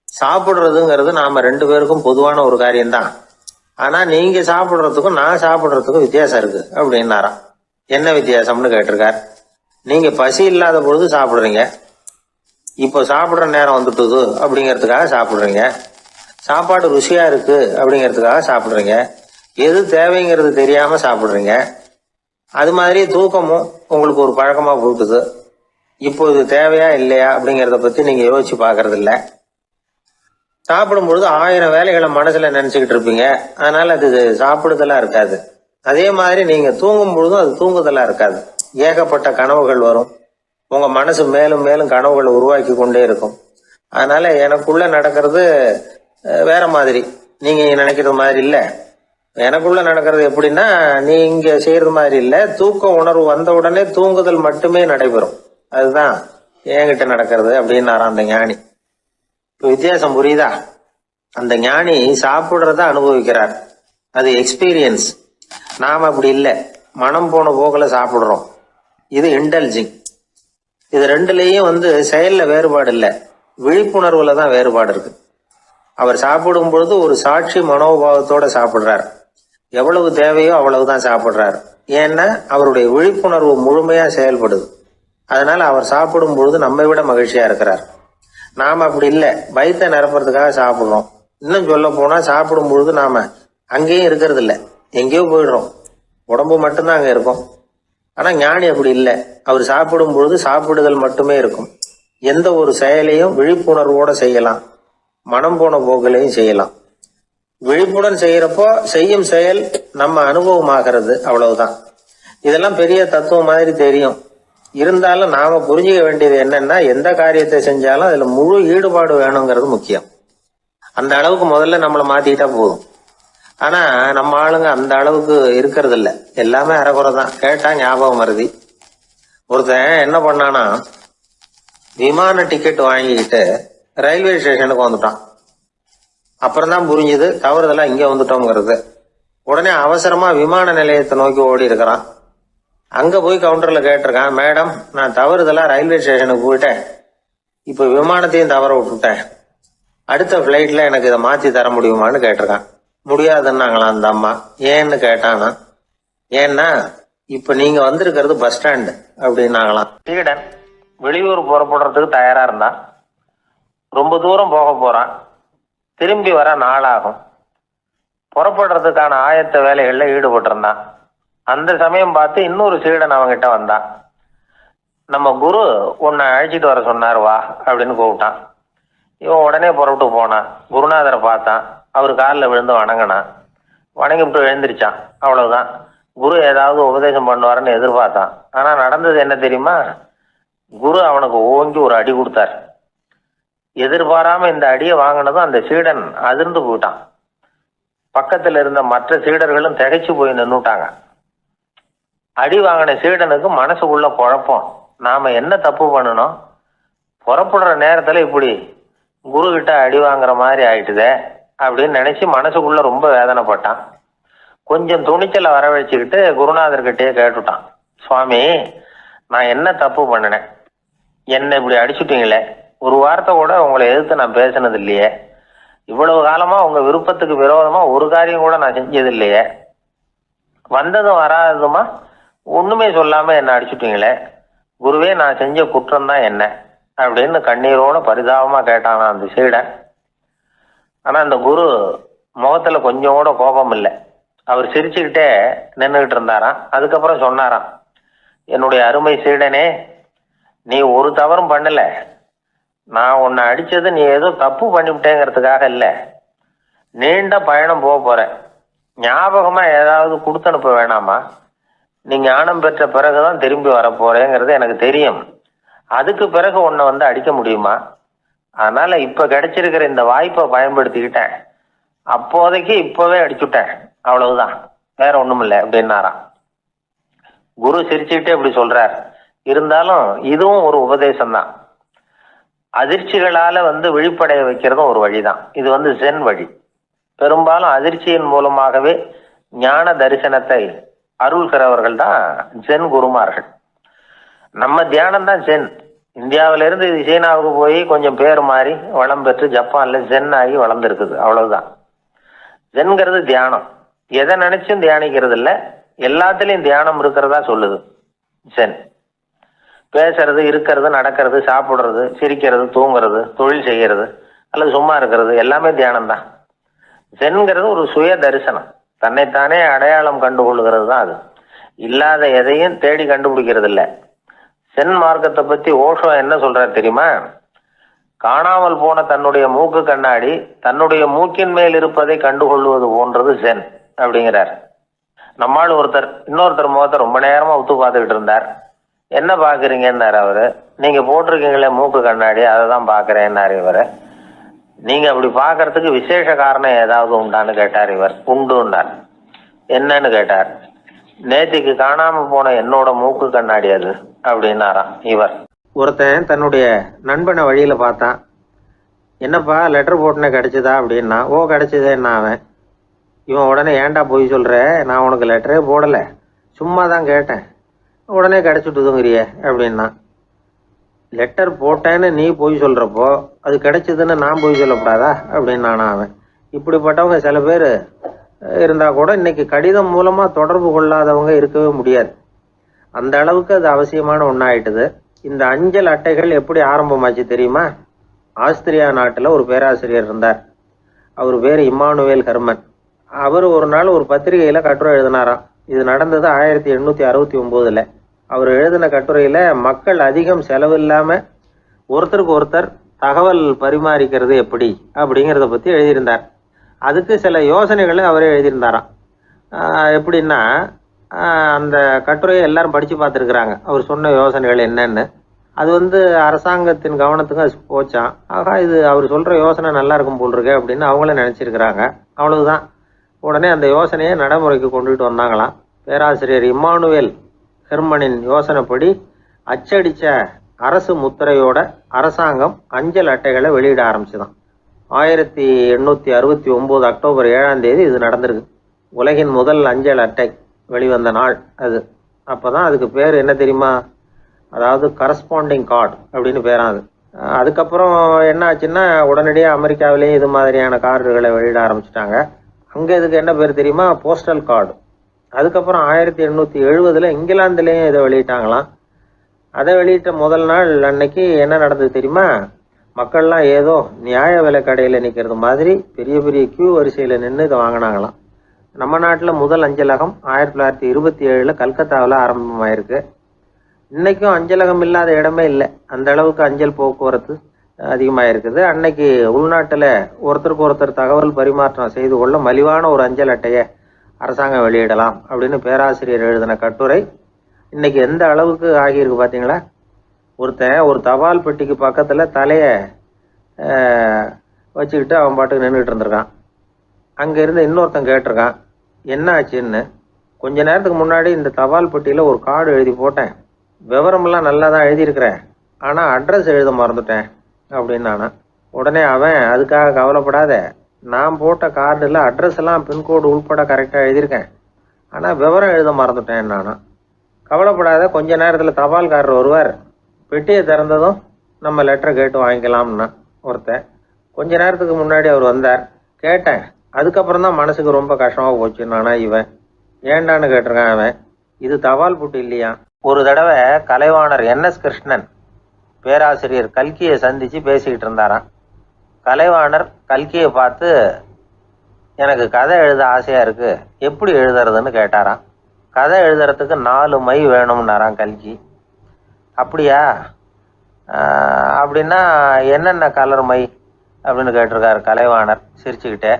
சாப்பிடுறதுங்கிறது நாம ரெண்டு பேருக்கும் பொதுவான ஒரு காரியம்தான். ஆனா நீங்க சாப்பிடுறதுக்கும் நான் சாப்பிடுறதுக்கும் வித்தியாசம் இருக்கு அப்படின்னாராம். என்ன வித்தியாசம்னு கேட்டிருக்கார். நீங்க பசி இல்லாத பொழுது சாப்பிடுறீங்க, இப்போ சாப்பிடுற நேரம் வந்துட்டுது அப்படிங்கிறதுக்காக சாப்பிடுறீங்க. சாப்பாடு ருசியா இருக்கு அப்படிங்கிறதுக்காக சாப்பிடுறீங்க. எது தேவைங்கிறது தெரியாம சாப்பிடுறீங்க. அது மாதிரி தூக்கமும் உங்களுக்கு ஒரு பழக்கமா போட்டுது. இப்போ இது தேவையா இல்லையா அப்படிங்கிறத பத்தி நீங்க யோசிச்சு பாக்குறது இல்ல. சாப்பிடும் பொழுது 1000 வேலைகளை மனசுல நினைச்சுக்கிட்டு இருப்பீங்க. அதனால அது சாப்பிடுதலா இருக்காது. அதே மாதிரி நீங்க தூங்கும் பொழுதும் அது தூங்குதலா இருக்காது. ஏகப்பட்ட கனவுகள் வரும். உங்க மனசு மேலும் மேலும் கனவுகளை உருவாக்கி கொண்டே இருக்கும். அதனால எனக்குள்ள நடக்கிறது வேற மாதிரி, நீங்க நினைக்கிறது மாதிரி இல்ல. எனக்குள்ள நடக்கிறது எப்படின்னா, நீங்க செய்யறது மாதிரி இல்ல. தூக்க உணர்வு வந்த உடனே தூங்குதல் மட்டுமே நடைபெறும். அதுதான் என்கிட்ட நடக்கிறது அப்படின்னாராம் அந்த ஞானி. வித்தியாசம் புரியுதா? அந்த ஞானி சாப்பிடுறத அனுபவிக்கிறார், அது எக்ஸ்பீரியன்ஸ். நாம அப்படி இல்லை, மனம் போன போக்கில் சாப்பிடுறோம். இது இன்டெலிஜிங். இது ரெண்டுலேயும் செயல்ல வேறுபாடு இல்லை, விழிப்புணர்வுல தான் வேறுபாடு இருக்கு. அவர் சாப்பிடும் பொழுது ஒரு சாட்சி மனோபாவத்தோட சாப்பிடுறார். எவ்வளவு தேவையோ அவ்வளவுதான் சாப்பிடுறாரு. ஏன்னா அவருடைய விழிப்புணர்வு முழுமையா செயல்படுது. அதனால அவர் சாப்பிடும் பொழுது நம்மை விட மகிழ்ச்சியா இருக்கிறார். நாம அப்படி இல்லை, வயிற்றை நிரப்புறதுக்காக சாப்பிடுறோம். இன்னும் சொல்ல போனா சாப்பிடும் பொழுது நாம அங்கேயும் இருக்கிறது இல்லை, எங்கேயோ போயிடுறோம். உடம்பு மட்டும்தான் அங்க இருக்கும். ஆனா ஞானி அப்படி இல்லை. அவர் சாப்பிடும் பொழுது சாப்பிடுதல் மட்டுமே இருக்கும். எந்த ஒரு செயலையும் விழிப்புணர்வோட செய்யலாம், மனம் போன போக்கிலையும் செய்யலாம். விழிப்புடன் செய்யறப்போ செய்யும் செயல் நம்ம அனுபவமாகிறது, அவ்வளவுதான். இதெல்லாம் பெரிய தத்துவம் மாதிரி தெரியும். இருந்தாலும் நாம புரிஞ்சுக்க வேண்டியது என்னன்னா, எந்த காரியத்தை செஞ்சாலும் அதுல முழு ஈடுபாடு வேணுங்கிறது முக்கியம். அந்த அளவுக்கு முதல்ல நம்மளை மாத்திக்கிட்டா போதும். ஆனா நம்ம ஆளுங்க அந்த அளவுக்கு இருக்கிறது இல்ல, எல்லாமே அரைக்குறை தான். கேட்டா ஞாபகம் மருதி. ஒருத்தன் என்ன பண்ணானா, விமான டிக்கெட் வாங்கிக்கிட்டு ரயில்வே ஸ்டேஷனுக்கு வந்துட்டான். அப்புறம் தான் புரிஞ்சுது தவறுதெல்லாம் இங்க வந்துட்டோங்கிறது. உடனே அவசரமா விமான நிலையத்தை நோக்கி ஓடி இருக்கிறான். அங்க போய் கவுண்டர்ல கேட்டிருக்கான், மேடம் நான் தவறுதெல்லாம் ரயில்வே ஸ்டேஷனுக்கு போயிட்டேன், இப்ப விமானத்தையும் தவற விட்டுட்டேன் அடுத்த ஃப்ளைட்டில் எனக்கு இதை மாற்றி தர முடியுமான்னு கேட்டிருக்கான். முடியாதுன்னாங்களாம் அந்த அம்மா. ஏன்னு கேட்டானா, ஏன்னா இப்போ நீங்கள் வந்திருக்கிறது பஸ் ஸ்டாண்டு அப்படின்னாங்களாம். சீடன் வெளியூர் புறப்படுறதுக்கு தயாராக இருந்தான். ரொம்ப தூரம் போக போகிறான். திரும்பி வர நாளாகும். புறப்படுறதுக்கான ஆயத்த வேலைகளில் ஈடுபட்டிருந்தான். அந்த சமயம் பார்த்து இன்னொரு சீடன் அவங்கிட்ட வந்தான். நம்ம குரு உன்னை அழைச்சிட்டு வர சொன்னார் வா அப்படின்னு கூப்பிட்டான். இவன் உடனே புறப்பட்டு போனான். குருநாதரை பார்த்தான். அவர் காலில் விழுந்து வணங்கினான். வணங்கிவிட்டு எழுந்திரிச்சான். அவ்வளவுதான். குரு ஏதாவது உபதேசம் பண்ணுவாருன்னு எதிர்பார்த்தான். ஆனால் நடந்தது என்ன தெரியுமா? குரு அவனுக்கு ஓங்கி ஒரு அடி கொடுத்தார். எதிர்பாராம இந்த அடியை வாங்கினதும் அந்த சீடன் அதிர்ந்து போயிட்டான். பக்கத்தில் இருந்த மற்ற சீடர்களும் திகைச்சு போய் நின்றுட்டாங்க. அடி வாங்கின சீடனுக்கு மனசுக்குள்ள குழப்பம். நாம என்ன தப்பு பண்ணணும்? புறப்படுற நேரத்துல இப்படி குரு கிட்ட அடி வாங்குற மாதிரி ஆயிட்டுதே அப்படின்னு நினைச்சு மனசுக்குள்ள ரொம்ப வேதனைப்பட்டான். கொஞ்சம் துணிச்சலை வரவழைச்சுக்கிட்டு குருநாதர்கிட்டயே கேட்டுட்டான். சுவாமி, நான் என்ன தப்பு பண்ணினேன்? என்னை இப்படி அடிச்சுட்டீங்களே, ஒரு வார்த்தை கூட உங்களை எதிர்த்து நான் பேசினது இல்லையே, இவ்வளவு காலமா உங்க விருப்பத்துக்கு விரோதமா ஒரு காரியம் கூட நான் செஞ்சது இல்லையே, வந்ததும் வராததுமா ஒண்ணுமே சொல்லாம என்ன அடிச்சுட்டீங்களே, குருவே நான் செஞ்ச குற்றம் தான் என்ன அப்படின்னு கண்ணீரோட பரிதாபமா கேட்டானா அந்த சீடன். ஆனா அந்த குரு முகத்துல கொஞ்சம் கூட கோபம் இல்லை. அவர் சிரிச்சுக்கிட்டே நின்றுகிட்டு இருந்தாராம். அதுக்கப்புறம் சொன்னாராம், என்னுடைய அருமை சீடனே, நீ ஒரு தவறும் பண்ணல. நான் உன்னை அடிச்சது நீ ஏதோ தப்பு பண்ணிவிட்டேங்கிறதுக்காக இல்லை. நீண்ட பயணம் போக போறேன். ஞாபகமா ஏதாவது கொடுத்து அனுப்ப வேணாமா? நீ ஞானம் பெற்ற பிறகுதான் திரும்பி வர போறேங்கிறது எனக்கு தெரியும். அதுக்கு பிறகு உன்னை வந்து அடிக்க முடியுமா? அதனால இப்ப கிடைச்சிருக்கிற இந்த வாய்ப்பை பயன்படுத்திக்கிட்டேன். அப்போதைக்கு இப்பவே அடிச்சுட்டேன், அவ்வளவுதான், வேற ஒண்ணும் இல்லை அப்படின்னாராம். குரு சிரிச்சுக்கிட்டே இப்படி சொல்றார். இருந்தாலும் இதுவும் ஒரு உபதேசம் தான். அதிர்ச்சிகளால விழிப்படைய வைக்கிறதும் ஒரு வழிதான். இது ஜென் வழி. பெரும்பாலும் அதிர்ச்சியின் மூலமாகவே ஞான தரிசனத்தை அருள்கிறவர்கள் தான் ஜென் குருமார்கள். நம்ம தியானம் தான் ஜென். இந்தியாவிலிருந்து இது சீனாவுக்கு போய் கொஞ்சம் பேர் மாறி வளம் பெற்று ஜப்பான்ல ஜென் ஆகி வளர்ந்துருக்குது, அவ்வளவுதான். ஜென்கிறது தியானம். எதை நினைச்சும் தியானிக்கிறது இல்லை, எல்லாத்துலயும் தியானம் இருக்கிறதா சொல்லுது ஜென். பேசுறது, இருக்கிறது, நடக்கிறது, சாப்பிடுறது, சிரிக்கிறது, தூங்குறது, தொழில் செய்கிறது அல்லது சும்மா இருக்கிறது எல்லாமே தியானம் தான். ஜென்கிறது ஒரு சுய தரிசனம். தன்னைத்தானே அடையாளம் கண்டுகொள்கிறது தான் அது. இல்லாத எதையும் தேடி கண்டுபிடிக்கிறது இல்லை. சென் மார்க்கத்தை பத்தி ஓஷோ என்ன சொல்றாரு தெரியுமா? காணாமல் போன தன்னுடைய மூக்கு கண்ணாடி தன்னுடைய மூக்கின் மேல் இருப்பதை கண்டுகொள்வது போன்றது சென் அப்படிங்கிறார். நம்மால் இன்னொருத்தர் முகத்தை ரொம்ப நேரமா உத்து பார்த்துக்கிட்டு இருந்தார். என்ன பாக்குறீங்கன்னாரு அவரு. நீங்க போட்டிருக்கீங்களே மூக்கு கண்ணாடி, அதை தான் பாக்குறேன்னாரு இவரு. நீங்க அப்படி பாக்குறதுக்கு விசேஷ காரணம் ஏதாவது உண்டான்னு கேட்டார் இவர். உண்டுன்னார். என்னன்னு கேட்டார். நேத்திக்கு காணாம போன என்னோட மூக்கு கண்ணாடி அது அப்படின்னாராம் இவர். ஒருத்தன் தன்னுடைய நண்பனை வழியில பார்த்தான். என்னப்பா லெட்டர் போட்டுனே கிடைச்சதா அப்படின்னா. ஓ கிடைச்சதேன்னா அவன். இவன் உடனே ஏன்டா போய் சொல்ற, நான் உனக்கு லெட்டரே போடல, சும்மா தான் கேட்டேன், உடனே கிடைச்சிட்டுதுங்கிறிய அப்படின்னா. லெட்டர் போட்டேன்னு நீ போய் சொல்றப்போ அது கிடைச்சதுன்னு நான் போய் சொல்லக்கூடாதா அப்படின்னானா அவன். இப்படிப்பட்டவங்க சில பேர் இருந்தா கூட இன்னைக்கு கடிதம் மூலமா தொடர்பு கொள்ளாதவங்க இருக்கவே முடியாது. அந்த அளவுக்கு அது அவசியமான ஒன்னாயிட்டுது. இந்த அஞ்சல் அட்டைகள் எப்படி ஆரம்பமாச்சு தெரியுமா? ஆஸ்திரியா நாட்டுல ஒரு பேராசிரியர் இருந்தார். அவர் பேர் இம்மானுவேல் ஹெர்மன். அவர் ஒரு நாள் ஒரு பத்திரிகையில கட்டுரை எழுதினாராம். இது நடந்தது 1869. அவர் எழுதின கட்டுரையில மக்கள் அதிகம் செலவு இல்லாம ஒருத்தருக்கு ஒருத்தர் தகவல் பரிமாறிக்கிறது எப்படி அப்படிங்கிறத பத்தி எழுதியிருந்தார். அதுக்கு சில யோசனைகளை அவரே எழுதியிருந்தாராம். எப்படின்னா, அந்த கட்டுரையை எல்லாரும் படிச்சு பார்த்துருக்குறாங்க. அவர் சொன்ன யோசனைகள் என்னன்னு. அது அரசாங்கத்தின் கவனத்துக்கு அது போச்சான். ஆகா, இது அவர் சொல்ற யோசனை நல்லா இருக்கும் போல் இருக்கு அப்படின்னு அவங்களே நினைச்சிருக்கிறாங்க. அவ்வளவுதான். உடனே அந்த யோசனையை நடைமுறைக்கு கொண்டுட்டு வந்தாங்களாம். பேராசிரியர் இம்மானுவேல் ஹெர்மனின் யோசனைப்படி அச்சடிச்ச அரசு முத்திரையோட அரசாங்கம் அஞ்சல் அட்டைகளை வெளியிட ஆரம்பிச்சுதான். 1869 அக்டோபர் 7ஆம் தேதி இது நடந்திருக்கு. உலகின் முதல் அஞ்சல் அட்டை வெளிவந்த நாள் அது. அப்பதான் அதுக்கு பேர் என்ன தெரியுமா? அதாவது கரஸ்பாண்டிங் கார்டு அப்படின்னு பேராது. அதுக்கப்புறம் என்ன ஆச்சுன்னா உடனடியாக அமெரிக்காவிலேயே இது மாதிரியான கார்டுகளை வெளியிட ஆரம்பிச்சிட்டாங்க. அங்கே இதுக்கு என்ன பேர் தெரியுமா? Postal card. அதுக்கப்புறம் 1870 இங்கிலாந்துலேயும் இதை வெளியிட்டாங்களாம். அதை வெளியிட்ட முதல் நாள் அன்னைக்கு என்ன நடந்தது தெரியுமா? மக்கள்லாம் ஏதோ நியாய விலை கடையில் நிற்கிறது மாதிரி பெரிய பெரிய கியூ வரிசையில் நின்று இதை வாங்கினாங்களாம். நம்ம நாட்டில் முதல் அஞ்சலகம் 1927 கல்கத்தாவில் ஆரம்பமாயிருக்கு. இன்னைக்கும் அஞ்சலகம் இல்லாத இடமே இல்லை. அந்த அளவுக்கு அஞ்சல் போக்குவரத்து அதிகமாக இருக்குது. அன்னைக்கு உள்நாட்டில் ஒருத்தருக்கு ஒருத்தர் தகவல் பரிமாற்றம் செய்து கொள்ள மலிவான ஒரு அஞ்சல் அட்டையை அரசாங்கம் வெளியிடலாம் அப்படின்னு பேராசிரியர் எழுதின கட்டுரை இன்னைக்கு எந்த அளவுக்கு ஆகியிருக்கு பார்த்தீங்களா? ஒருத்தன் ஒரு தபால் பெட்டிக்கு பக்கத்தில் தலையை வச்சுக்கிட்டு அவன் பாட்டுக்கு நின்றுட்டு இருந்திருக்கான். அங்கே இருந்து இன்னொருத்தன் கேட்டிருக்கான், என்ன ஆச்சுன்னு. கொஞ்ச நேரத்துக்கு முன்னாடி இந்த தபால் பெட்டியில் ஒரு கார்டு எழுதி போட்டேன், விவரமெல்லாம் நல்லா தான் எழுதியிருக்கிறேன், ஆனால் அட்ரஸ் எழுத மறந்துட்டேன் அப்படின்னு நானா. உடனே அவன், அதுக்காக கவலைப்படாத, நான் போட்ட கார்டில் அட்ரஸ் எல்லாம் பின்கோடு உள்பட கரெக்டாக எழுதியிருக்கேன், ஆனால் விவரம் எழுத மறந்துட்டேன் நானா. கவலைப்படாத, கொஞ்ச நேரத்தில் தபால்காரர் வருவார், பெட்டியை திறந்ததும் நம்ம லெட்டரை கேட்டு வாங்கிக்கலாம்னா ஒருத்தன். கொஞ்ச நேரத்துக்கு முன்னாடி அவர் வந்தார், கேட்டேன், அதுக்கப்புறம் தான் மனசுக்கு ரொம்ப கஷ்டமாக போச்சு நானா. இவன் ஏண்டான்னு கேட்டிருக்கான். அவன், இது தபால் புட்டு இல்லையா. ஒரு தடவை கலைவாணர் NS கிருஷ்ணன் பேராசிரியர் கல்கியை சந்திச்சு பேசிக்கிட்டு இருந்தாராம். கலைவாணர் கல்கியை பார்த்து, எனக்கு கதை எழுத ஆசையா இருக்கு, எப்படி எழுதுறதுன்னு கேட்டாராம். கதை எழுதுறதுக்கு 4 மை வேணும்னாராம் கல்கி. அப்படியா, அப்படின்னா என்னென்ன கலர் மை அப்படின்னு கேட்டிருக்காரு கலைவாணர் சிரிச்சுக்கிட்டே.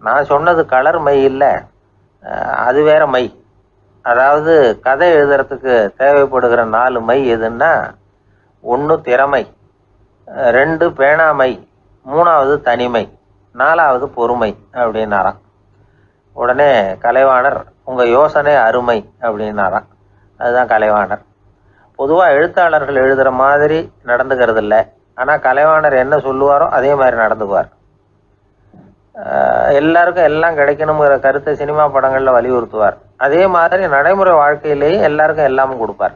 நான் சொன்னது கலர் மை இல்லை, அது வேற மை. அதாவது கதை எழுதுறதுக்கு தேவைப்படுகிற 4 மை எதுன்னா, 1 திறமை, 2 பேணாமை, 3வது தனிமை, 4வது பொறுமை அப்படின்னாராம். உடனே கலைவாணர், உங்க யோசனை அருமை அப்படின்னாராம். அதுதான் கலைவாணர். பொதுவாக எழுத்தாளர்கள் எழுதுகிற மாதிரி நடந்துக்கிறது இல்லை, ஆனால் கலைவாணர் என்ன சொல்லுவாரோ அதே மாதிரி நடந்துக்குவார். எல்லாருக்கும் எல்லாம் கிடைக்கணுங்கிற கருத்தை சினிமா படங்களில் வலியுறுத்துவார். அதே மாதிரி நடைமுறை வாழ்க்கையிலேயும் எல்லாருக்கும் எல்லாமும் கொடுப்பார்.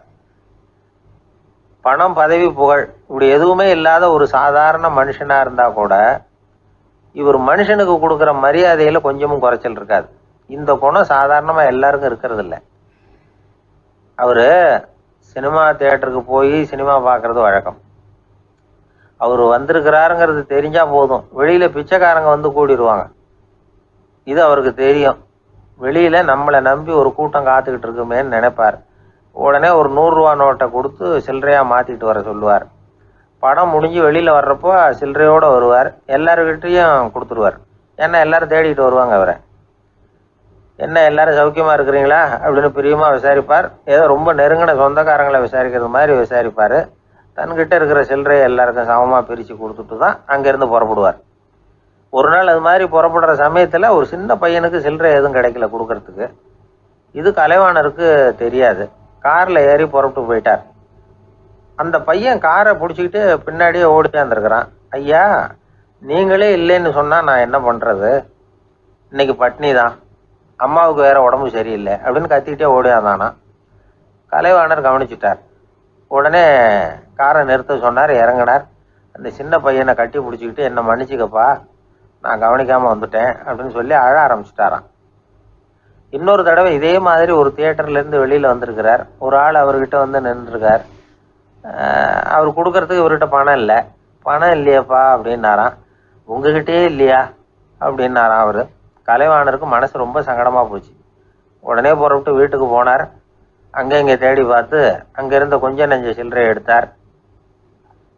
பணம், பதவி, புகழ் இப்படி எதுவுமே இல்லாத ஒரு சாதாரண மனுஷனாக இருந்தால் கூட இவர் மனுஷனுக்கு கொடுக்குற மரியாதையில் கொஞ்சமும் குறைச்சல் இருக்காது. இந்த குணம் சாதாரணமாக எல்லாருக்கும் இருக்கிறது இல்லை. அவர் சினிமா தியேட்டருக்கு போய் சினிமா பார்க்கறது வழக்கம். அவர் வந்திருக்கிறாருங்கிறது தெரிஞ்சா போதும், வெளியில பிச்சைக்காரங்க வந்து கூடிடுவாங்க. இது அவருக்கு தெரியும். வெளியில நம்மளை நம்பி ஒரு கூட்டம் காத்துக்கிட்டு இருக்குமேன்னு நினைப்பார். உடனே ஒரு 100 ரூபா நோட்டை கொடுத்து சில்லறையா மாத்திட்டு வர சொல்லுவார். படம் முடிஞ்சு வெளியில வர்றப்போ சில்லறையோட வருவார், எல்லாருக்கிட்டையும் கொடுத்துருவார். ஏன்னா எல்லாரும் தேடிட்டு வருவாங்க அவரை. என்ன எல்லாரும் சௌக்கியமா இருக்கிறீங்களா அப்படின்னு பிரியமா விசாரிப்பார். ஏதோ ரொம்ப நெருங்கின சொந்தக்காரங்களை விசாரிக்கிறது மாதிரி விசாரிப்பார். தன்கிட்ட இருக்கிற சில்லறையை எல்லாருக்கும் சமமாக பிரித்து கொடுத்துட்டு தான் அங்கேருந்து புறப்படுவார். ஒரு நாள் அது மாதிரி புறப்படுற சமயத்தில் ஒரு சின்ன பையனுக்கு சில்லறை எதுவும் கிடைக்கல கொடுக்கறதுக்கு. இது கலைவாணருக்கு தெரியாது. காரில் ஏறி புறப்பட்டு போயிட்டார். அந்த பையன் காரை பிடிச்சிக்கிட்டு பின்னாடியே ஓடிச்சாந்துருக்கிறான். ஐயா, நீங்களே இல்லைன்னு சொன்னால் நான் என்ன பண்ணுறது, இன்னைக்கு பட்னி தான், அம்மாவுக்கு வேற உடம்பு சரியில்லை அப்படின்னு கத்திக்கிட்டே ஓடியாந்தானா. கலைவாணர் கவனிச்சுட்டார். உடனே காரை நிறுத்த சொன்னார், இறங்கினார். அந்த சின்ன பையனை கட்டி பிடிச்சிக்கிட்டு, என்னை மன்னிச்சுக்கப்பா, நான் கவனிக்காமல் வந்துட்டேன் அப்படின்னு சொல்லி அழ ஆரம்பிச்சுட்டாராம். இன்னொரு தடவை இதே மாதிரி ஒரு தியேட்டர்லேருந்து வெளியில் வந்திருக்கிறார். ஒரு ஆள் அவர்கிட்ட வந்து நின்றுருக்கார். அவர் கொடுக்கறதுக்கு இவர்கிட்ட பணம் இல்லை. பணம் இல்லையப்பா அப்படின்னாராம். உங்ககிட்டயே இல்லையா அப்படின்னாராம் அவர். கலைவாணருக்கு மனசு ரொம்ப சங்கடமாக போச்சு. உடனே புறப்பட்டு வீட்டுக்கு போனார். அங்கே இங்கே தேடி பார்த்து அங்கேருந்த கொஞ்சம் நெஞ்ச சில்லறையை எடுத்தார்.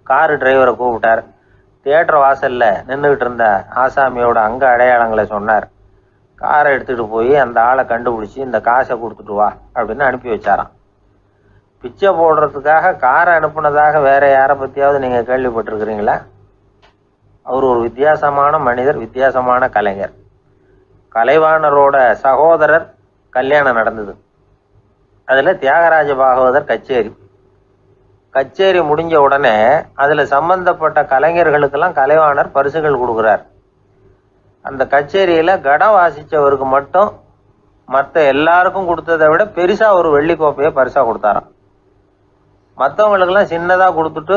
காரு டிரைவரை கூப்பிட்டார். தியேட்டர் வாசலில் நின்றுக்கிட்டு இருந்த ஆசாமியோட அங்க அடையாளங்களை சொன்னார். காரை எடுத்துகிட்டு போய் அந்த ஆளை கண்டுபிடிச்சி இந்த காசை கொடுத்துட்டு வா அப்படின்னு அனுப்பி வச்சாராம். பிச்சை போடுறதுக்காக காரை அனுப்புனதாக வேற யாரை பற்றியாவது நீங்கள் கேள்விப்பட்டிருக்கிறீங்களா? அவர் ஒரு வித்தியாசமான மனிதர், வித்தியாசமான கலைஞர். கலைவாணரோட சகோதரர் கல்யாணம் நடந்தது. அதில் தியாகராஜ பாகவதர் கச்சேரி முடிஞ்ச உடனே அதில் சம்பந்தப்பட்ட கலைஞர்களுக்கெல்லாம் கலைவாணர் பரிசுகள் கொடுக்குறார். அந்த கச்சேரியில் கடம் வாசித்தவருக்கு மட்டும் மற்ற எல்லாருக்கும் கொடுத்ததை விட பெருசாக ஒரு வெள்ளி கோப்பையை பரிசாக கொடுத்தாராம். மற்றவங்களுக்கெல்லாம் சின்னதாக கொடுத்துட்டு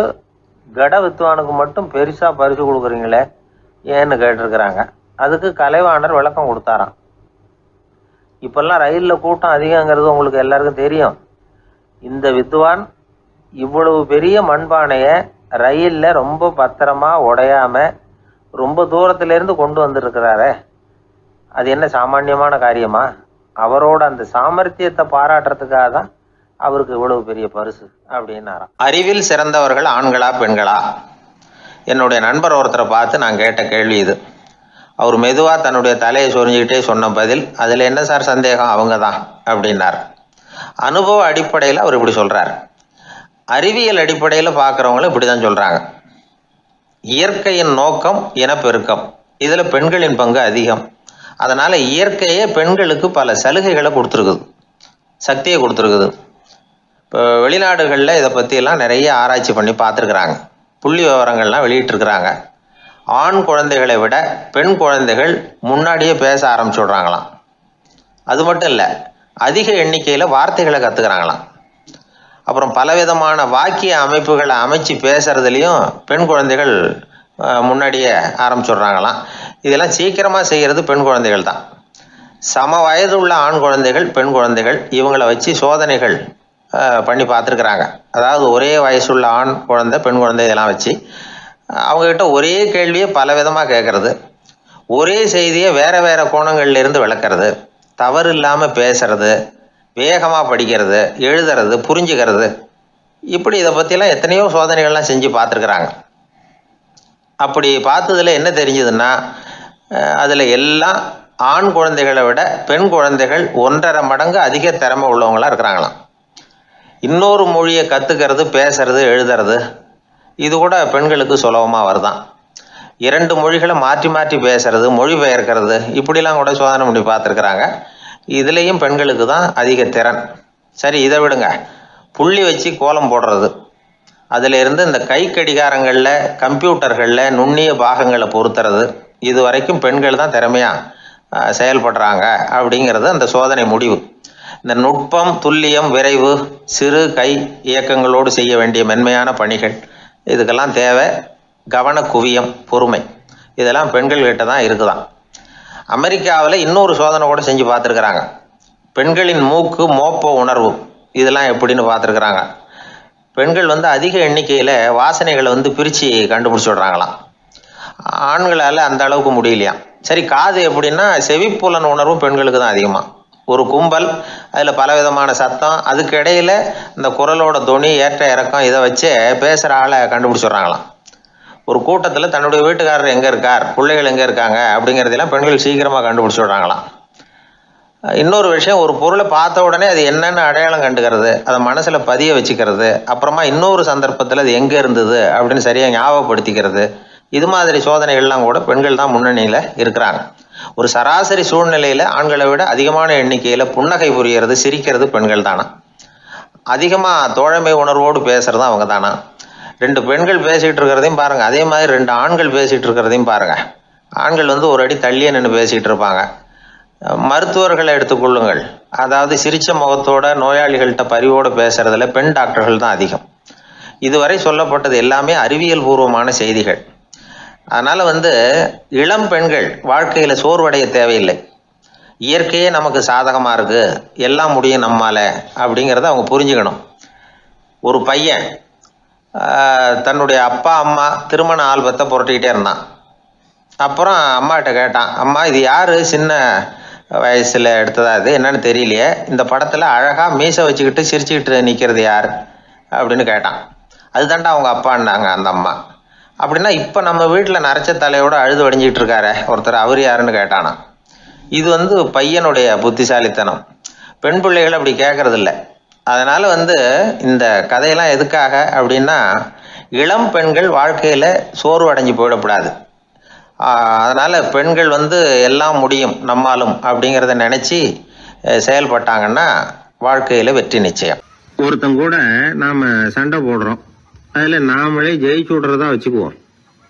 கட வித்துவானுக்கு மட்டும் பெருசா பரிசு கொடுக்குறீங்களே ஏன்னு கேட்டிருக்கிறாங்க. அதுக்கு கலைவாணர் விளக்கம் கொடுத்தாராம். இப்பெல்லாம் ரயிலில் கூட்டம் அதிகங்கிறது உங்களுக்கு எல்லாருக்கும் தெரியும். இந்த வித்துவான் இவ்வளவு பெரிய மண்பானைய ரயில்ல ரொம்ப பத்திரமா உடையாம ரொம்ப தூரத்துல இருந்து கொண்டு வந்திருக்கிறாரே, அது என்ன சாமான்யமான காரியமா? அவரோட அந்த சாமர்த்தியத்தை பாராட்டுறதுக்காக தான் அவருக்கு இவ்வளவு பெரிய பரிசு அப்படின்னாராம். அறிவில் சிறந்தவர்கள் ஆண்களா பெண்களா? என்னுடைய நண்பர் ஒருத்தரை பார்த்து நான் கேட்ட கேள்வி இது. அவர் மெதுவா தன்னுடைய தலையை சொரிஞ்சுக்கிட்டே சொன்ன பதில், அதுல என்ன சார் சந்தேகம், அவங்க தான் அப்படின்னார். அனுபவ அடிப்படையில் அவர் இப்படி சொல்றார். அறிவியல் அடிப்படையில் பார்க்குறவங்களும் இப்படி தான் சொல்றாங்க. இயற்கையின் நோக்கம் இனப்பெருக்கம், இதுல பெண்களின் பங்கு அதிகம். அதனால இயற்கையே பெண்களுக்கு பல சலுகைகளை கொடுத்துருக்குது, சக்தியை கொடுத்துருக்குது. இப்போ வெளிநாடுகளில் இதை பற்றியெல்லாம் நிறைய ஆராய்ச்சி பண்ணி பார்த்துருக்குறாங்க, புள்ளி விவரங்கள்லாம் வெளியிட்டிருக்கிறாங்க. ஆண் குழந்தைகளை விட பெண் குழந்தைகள் முன்னாடியே பேச ஆரம்பிச்சுடுறாங்களாம். அது மட்டும் இல்லை, அதிக எண்ணிக்கையில் வார்த்தைகளை கற்றுக்கிறாங்களாம். அப்புறம் பலவிதமான வாக்கிய அமைப்புகளை அமைச்சு பேசுறதுலையும் பெண் குழந்தைகள் முன்னாடியே ஆரம்பிச்சுடுறாங்களாம். இதெல்லாம் சீக்கிரமாக செய்கிறது பெண் குழந்தைகள் தான். சம வயது உள்ள ஆண் குழந்தைகள் பெண் குழந்தைகள் இவங்களை வச்சு சோதனைகள் பண்ணி பார்த்துருக்குறாங்க. அதாவது ஒரே வயசுள்ள ஆண் குழந்தை பெண் குழந்தை இதெல்லாம் வச்சு அவங்கக்கிட்ட ஒரே கேள்வியை பல விதமாக கேட்கறது, ஒரே செய்தியை வேற வேற கோணங்கள்லேருந்து விளக்குறது, தவறு இல்லாமல் பேசுறது, வேகமாக படிக்கிறது, எழுதுறது, புரிஞ்சுக்கிறது, இப்படி இதை பற்றிலாம் எத்தனையோ சோதனைகள்லாம் செஞ்சு பார்த்துருக்குறாங்க. அப்படி பார்த்ததுல என்ன தெரிஞ்சதுன்னா, அதில் எல்லாம் ஆண் குழந்தைகளை விட பெண் குழந்தைகள் 1.5 மடங்கு அதிக திறமை உள்ளவங்களாக இருக்கிறாங்களாம். இன்னொரு மொழியை கற்றுக்கிறது, பேசுறது, எழுதுறது, இது கூட பெண்களுக்கு சுலபமாக வருதான். 2 மொழிகளை மாற்றி மாற்றி பேசுறது, மொழிபெயர்க்கிறது, இப்படிலாம் கூட சோதனை பண்ணி பார்த்துருக்குறாங்க. இதுலேயும் பெண்களுக்கு தான் அதிக திறன். சரி, இதை விடுங்க. புள்ளி வச்சு கோலம் போடுறது, அதில் இருந்து இந்த கை கடிகாரங்களில், கம்ப்யூட்டர்களில் நுண்ணிய பாகங்களை பொருத்துறது, இது வரைக்கும் பெண்கள் தான் திறமையாக செயல்படுறாங்க அப்படிங்கிறது அந்த சோதனை முடிவு. இந்த நுட்பம், துல்லியம், விரைவு, சிறு கை இயக்கங்களோடு செய்ய வேண்டிய மென்மையான பணிகள், இதுக்கெல்லாம் தேவை கவன குவியம், பொறுமை, இதெல்லாம் பெண்கள்கிட்ட தான் இருக்குதான். அமெரிக்காவில் இன்னொரு சோதனை கூட செஞ்சு பார்த்துருக்குறாங்க. பெண்களின் மூக்கு மோப்ப உணர்வு, இதெல்லாம் எப்படின்னு பார்த்துருக்குறாங்க. பெண்கள் அதிக எண்ணிக்கையில் வாசனைகளை பிரித்து கண்டுபிடிச்சிடுறாங்களாம். ஆண்களால் அந்த அளவுக்கு முடியலையாம். சரி, காது எப்படின்னா செவிப்புலன் உணர்வும் பெண்களுக்கு தான் அதிகமாக. ஒரு கும்பல், அதில் பலவிதமான சத்தம், அதுக்கு இடையில இந்த குரலோட தொனி, ஏற்ற இறக்கம், இதை வச்சே பேசுகிற ஆளை கண்டுபிடிச்சிடுறாங்களாம். ஒரு கூட்டத்தில் தன்னுடைய வீட்டுக்காரர் எங்கே இருக்கார், பிள்ளைகள் எங்கே இருக்காங்க அப்படிங்கிறதெல்லாம் பெண்கள் சீக்கிரமாக கண்டுபிடிச்சிடுறாங்களாம். இன்னொரு விஷயம், ஒரு பொருளை பார்த்த உடனே அது என்னென்னு அடையாளம் கண்டுக்கிறது, அதை மனசில் பதிய வச்சுக்கிறது, அப்புறமா இன்னொரு சந்தர்ப்பத்தில் அது எங்கே இருந்தது அப்படின்னு சரியாக ஞாபகப்படுத்திக்கிறது, இது மாதிரி சோதனைகள்லாம் கூட பெண்கள் தான் முன்னணியில் இருக்கிறாங்க. ஒரு சராசரி சூழ்நிலையில் ஆண்களை விட அதிகமான எண்ணிக்கையில் புன்னகை புரிகிறது, சிரிக்கிறது பெண்கள் தானா. அதிகமாக தோழமை உணர்வோடு பேசுறது அவங்க தானா. 2 பெண்கள் பேசிகிட்டு இருக்கிறதையும் பாருங்கள், அதே மாதிரி 2 ஆண்கள் பேசிகிட்டு இருக்கிறதையும் பாருங்கள். ஆண்கள் ஒரு அடி தள்ளியே நின்று பேசிகிட்டு இருப்பாங்க. மருத்துவர்களை எடுத்துக்கொள்ளுங்கள், அதாவது சிரிச்ச முகத்தோட நோயாளிகள்கிட்ட பரிவோடு பேசுறதுல பெண் டாக்டர்கள் தான் அதிகம். இதுவரை சொல்லப்பட்டது எல்லாமே அறிவியல் பூர்வமான செய்திகள். அதனால இளம் பெண்கள் வாழ்க்கையில சோர்வடைய தேவையில்லை. இயற்கையே நமக்கு சாதகமா இருக்கு, எல்லாம் முடியும் நம்மால அப்படிங்கிறத அவங்க புரிஞ்சுக்கணும். ஒரு பையன் தன்னுடைய அப்பா அம்மா திருமண ஆல்பத்தை புரட்டிக்கிட்டே இருந்தான். அப்புறம் அம்மாகிட்ட கேட்டான், அம்மா இது யாரு சின்ன வயசுல எடுத்ததா, இது என்னன்னு தெரியலையே, இந்த படத்துல அழகா மீசை வச்சுக்கிட்டு சிரிச்சுக்கிட்டு நிக்கிறது யார் அப்படின்னு கேட்டான். அதுதான்டா அவங்க அப்பான்னாங்க அந்த அம்மா. அப்படின்னா இப்போ நம்ம வீட்டில் நரைச்ச தலையோட அழுது வடிஞ்சிக்கிட்டு இருக்காரு ஒருத்தர், அவர் யாருன்னு கேட்டானா. இது பையனுடைய புத்திசாலித்தனம். பெண் பிள்ளைகள் அப்படி கேட்கறது இல்லை. அதனால இந்த கதையெல்லாம் எதுக்காக அப்படின்னா, இளம் பெண்கள் வாழ்க்கையில் சோர்வு அடைஞ்சு போயிடக்கூடாது. அதனால பெண்கள் எல்லாம் முடியும் நம்மாலும் அப்படிங்கிறத நினச்சி செயல்பட்டாங்கன்னா வாழ்க்கையில் வெற்றி நிச்சயம். ஒருத்தங்க கூட நாம் சண்டை போடுறோம், அதில் நாமளே ஜெயிச்சு விடுறதா வச்சுக்குவோம்.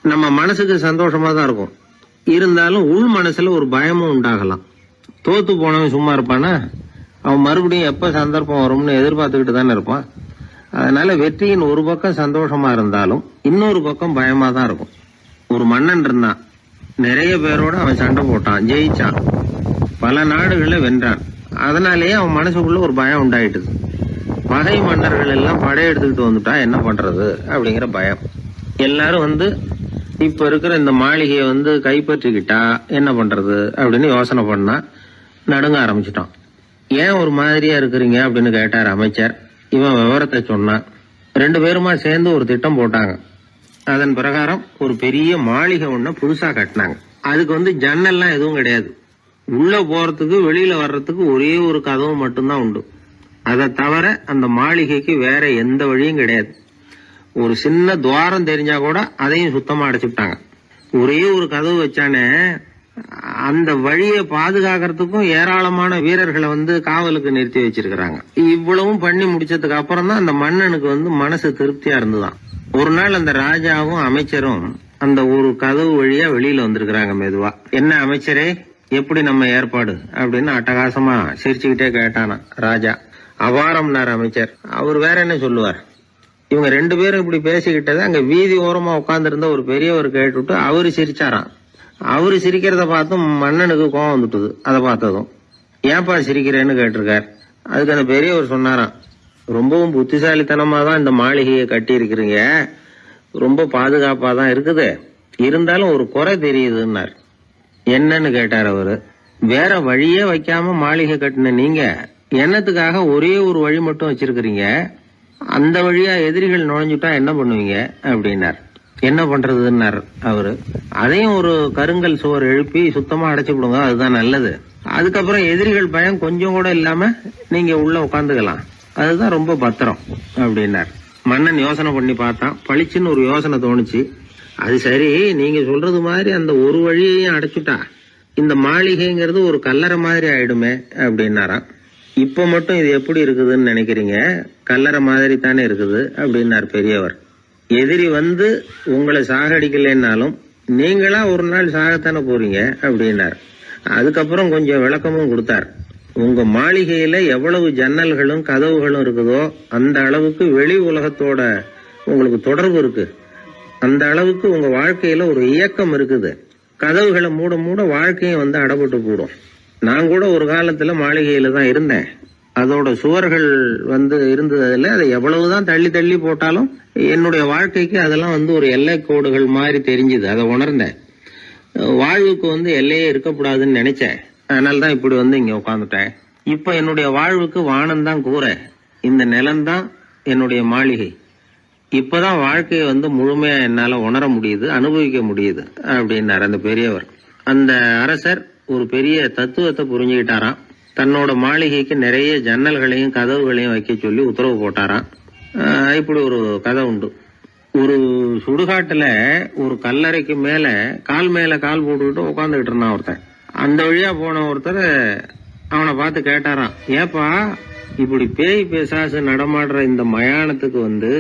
நம்ம மனசுக்கு சந்தோஷமாக தான் இருக்கும். இருந்தாலும் உள் மனசில் ஒரு பயமும் உண்டாகலாம். தோத்து போனவன் சும்மா இருப்பானா? அவன் மறுபடியும் எப்போ சந்தர்ப்பம் வரும்னு எதிர்பார்த்துக்கிட்டு தானே இருப்பான். அதனால வெற்றியின் ஒரு பக்கம் சந்தோஷமா இருந்தாலும் இன்னொரு பக்கம் பயமா தான் இருக்கும். ஒரு மன்னன் இருந்தான், நிறைய பேரோட அவன் சண்டை போட்டான், ஜெயிச்சான், பல நாடுகளை வென்றான். அதனாலேயே அவன் மனசுக்குள்ள ஒரு பயம் உண்டாயிட்டுது. பகை மன்னர்கள் எல்லாம் படையெடுத்துக்கிட்டு வந்துட்டா என்ன பண்றது அப்படிங்கிற பயம். எல்லாரும் இப்ப இருக்கிற இந்த மாளிகையை கைப்பற்றிக்கிட்டா என்ன பண்றது அப்படின்னு யோசனை பண்ணா நடுங்க ஆரம்பிச்சிட்டான். ஏன் ஒரு மாதிரியா இருக்கிறீங்க அப்படின்னு கேட்டார் அமைச்சர். இவன் விவரத்தை சொன்னான். 2 பேருமா சேர்ந்து ஒரு திட்டம் போட்டாங்க. அதன் பிரகாரம் ஒரு பெரிய மாளிகை ஒண்ணு புதுசா கட்டினாங்க. அதுக்கு ஜன்னல்லாம் எதுவும் கிடையாது. உள்ள போறதுக்கு வெளியில வர்றதுக்கு ஒரே ஒரு கதவு மட்டும்தான் உண்டு. அதை தவிர அந்த மாளிகைக்கு வேற எந்த வழியும் கிடையாது. ஒரு சின்ன துவாரம் தெரிஞ்சா கூட அதையும் சுத்தமா அடைச்சுட்டாங்க. ஒரே ஒரு கதவு வச்சானே, அந்த வழியை பாதுகாக்கிறதுக்கும் ஏராளமான வீரர்களை காவலுக்கு நிறுத்தி வச்சிருக்கிறாங்க. இவ்வளவும் பண்ணி முடிச்சதுக்கு அப்புறம் தான் அந்த மன்னனுக்கு மனசு திருப்தியா இருந்துதான். ஒரு நாள் அந்த ராஜாவும் அமைச்சரும் அந்த ஒரு கதவு வழியா வெளியில வந்திருக்கிறாங்க மெதுவா. என்ன அமைச்சரே, எப்படி நம்ம ஏற்பாடு அப்படின்னு அட்டகாசமா சிரிச்சுக்கிட்டே கேட்டானா ராஜா. அபாரம்னார் அமைச்சர். அவர் வேற என்ன சொல்லுவார்? இவங்க 2 பேரும் இப்படி பேசிக்கிட்டதை அங்க வீதி ஓரமா உட்கார்ந்து இருந்த ஒரு பெரியவர் கேட்டுட்டு அவரு சிரிச்சாராம். அவரு சிரிக்கிறத பார்த்தும் மன்னனுக்கு கோவம் வந்துட்டுது. அதை பார்த்ததும் ஏன்பா சிரிக்கிறேன்னு கேட்டிருக்கார். அதுக்கு அந்த பெரியவர் சொன்னாராம், ரொம்பவும் புத்திசாலித்தனமா தான் இந்த மாளிகையை கட்டி இருக்கிறீங்க, ரொம்ப பாதுகாப்பா தான் இருக்குது, இருந்தாலும் ஒரு குறை தெரியுதுன்னார். என்னன்னு கேட்டார் அவரு. வேற வழியே வைக்காம மாளிகை கட்டின நீங்க என்னத்துக்காக ஒரே ஒரு வழி மட்டும் வச்சிருக்கிறீங்க? அந்த வழியா எதிரிகள் நுழைஞ்சுட்டா என்ன பண்ணுவீங்க அப்படின்னார். என்ன பண்றதுன்னார் அவரு. அதையும் ஒரு கருங்கல் சுவர் எழுப்பி சுத்தமா அடைச்சு விடுங்க, அதுதான் நல்லது. அதுக்கப்புறம் எதிரிகள் பயம் கொஞ்சம் கூட இல்லாம நீங்க உள்ள உட்காந்துக்கலாம், அதுதான் ரொம்ப பத்திரம் அப்படின்னார். மன்னன் யோசனை பண்ணி பார்த்தான். பளிச்சுன்னு ஒரு யோசனை தோணுச்சு. அது சரி, நீங்க சொல்றது மாதிரி அந்த ஒரு வழியையும் அடைச்சுட்டா இந்த மாளிகைங்கிறது ஒரு கல்லறை மாதிரி ஆயிடுமே அப்படின்னாராம். இப்ப மட்டும் இது எப்படி இருக்குதுன்னு நினைக்கிறீங்க? கல்லறை மாதிரி தானே இருக்குது அப்படின்னார் பெரியவர். எதிரி உங்களை சாகடிக்கலைன்னாலும் நீங்களா ஒரு நாள் சாகத்தானே போறீங்க அப்படின்னார். அதுக்கப்புறம் கொஞ்சம் விளக்கமும் கொடுத்தார். உங்க மாளிகையில எவ்வளவு ஜன்னல்களும் கதவுகளும் இருக்குதோ அந்த அளவுக்கு வெளி உலகத்தோட உங்களுக்கு தொடர்பு இருக்கு. அந்த அளவுக்கு உங்க வாழ்க்கையில ஒரு இயக்கம் இருக்குது. கதவுகளை மூட மூட வாழ்க்கையும் அடப்பட்டு போடும். நான் கூட ஒரு காலத்துல மாளிகையில தான் இருந்தேன். அதோட சுவர்கள் இருந்ததுல அதை எவ்வளவுதான் தள்ளி தள்ளி போட்டாலும் என்னுடைய வாழ்க்கைக்கு அதெல்லாம் ஒரு எல்லை கோடுகள் மாதிரி தெரிஞ்சுது. அதை உணர்ந்தேன். வாழ்வுக்கு எல்லையே இருக்கக்கூடாதுன்னு நினைச்சேன். அதனாலதான் இப்படி இங்க உட்காந்துட்டேன். இப்ப என்னுடைய வாழ்வுக்கு வானம்தான் கூரை, இந்த நிலம்தான் என்னுடைய மாளிகை. இப்பதான் வாழ்க்கையை முழுமையா என்னால உணர முடியுது, அனுபவிக்க முடியுது அப்படின்னாரு அந்த பெரியவர். அந்த அரசர் ஒரு பெரிய தத்துவத்தை புரிஞ்சுக்கிட்டாராம். தன்னோட மாளிகைக்கு நிறைய ஜன்னல்களையும் கதவுகளையும் வைக்க சொல்லி உத்தரவு போட்டாராம். இப்படி ஒரு கதை உண்டு. ஒரு சுடுகாட்டுல ஒரு கல்லறைக்கு மேல கால் போட்டுக்கிட்டு உட்காந்துக்கிட்டு இருந்தான் ஒருத்தன். அந்த வழியா போன ஒருத்தர் அவனை பார்த்து கேட்டாராம், ஏப்பா இப்படி பேய் பிசாசு நடமாடுற இந்த மயானத்துக்கு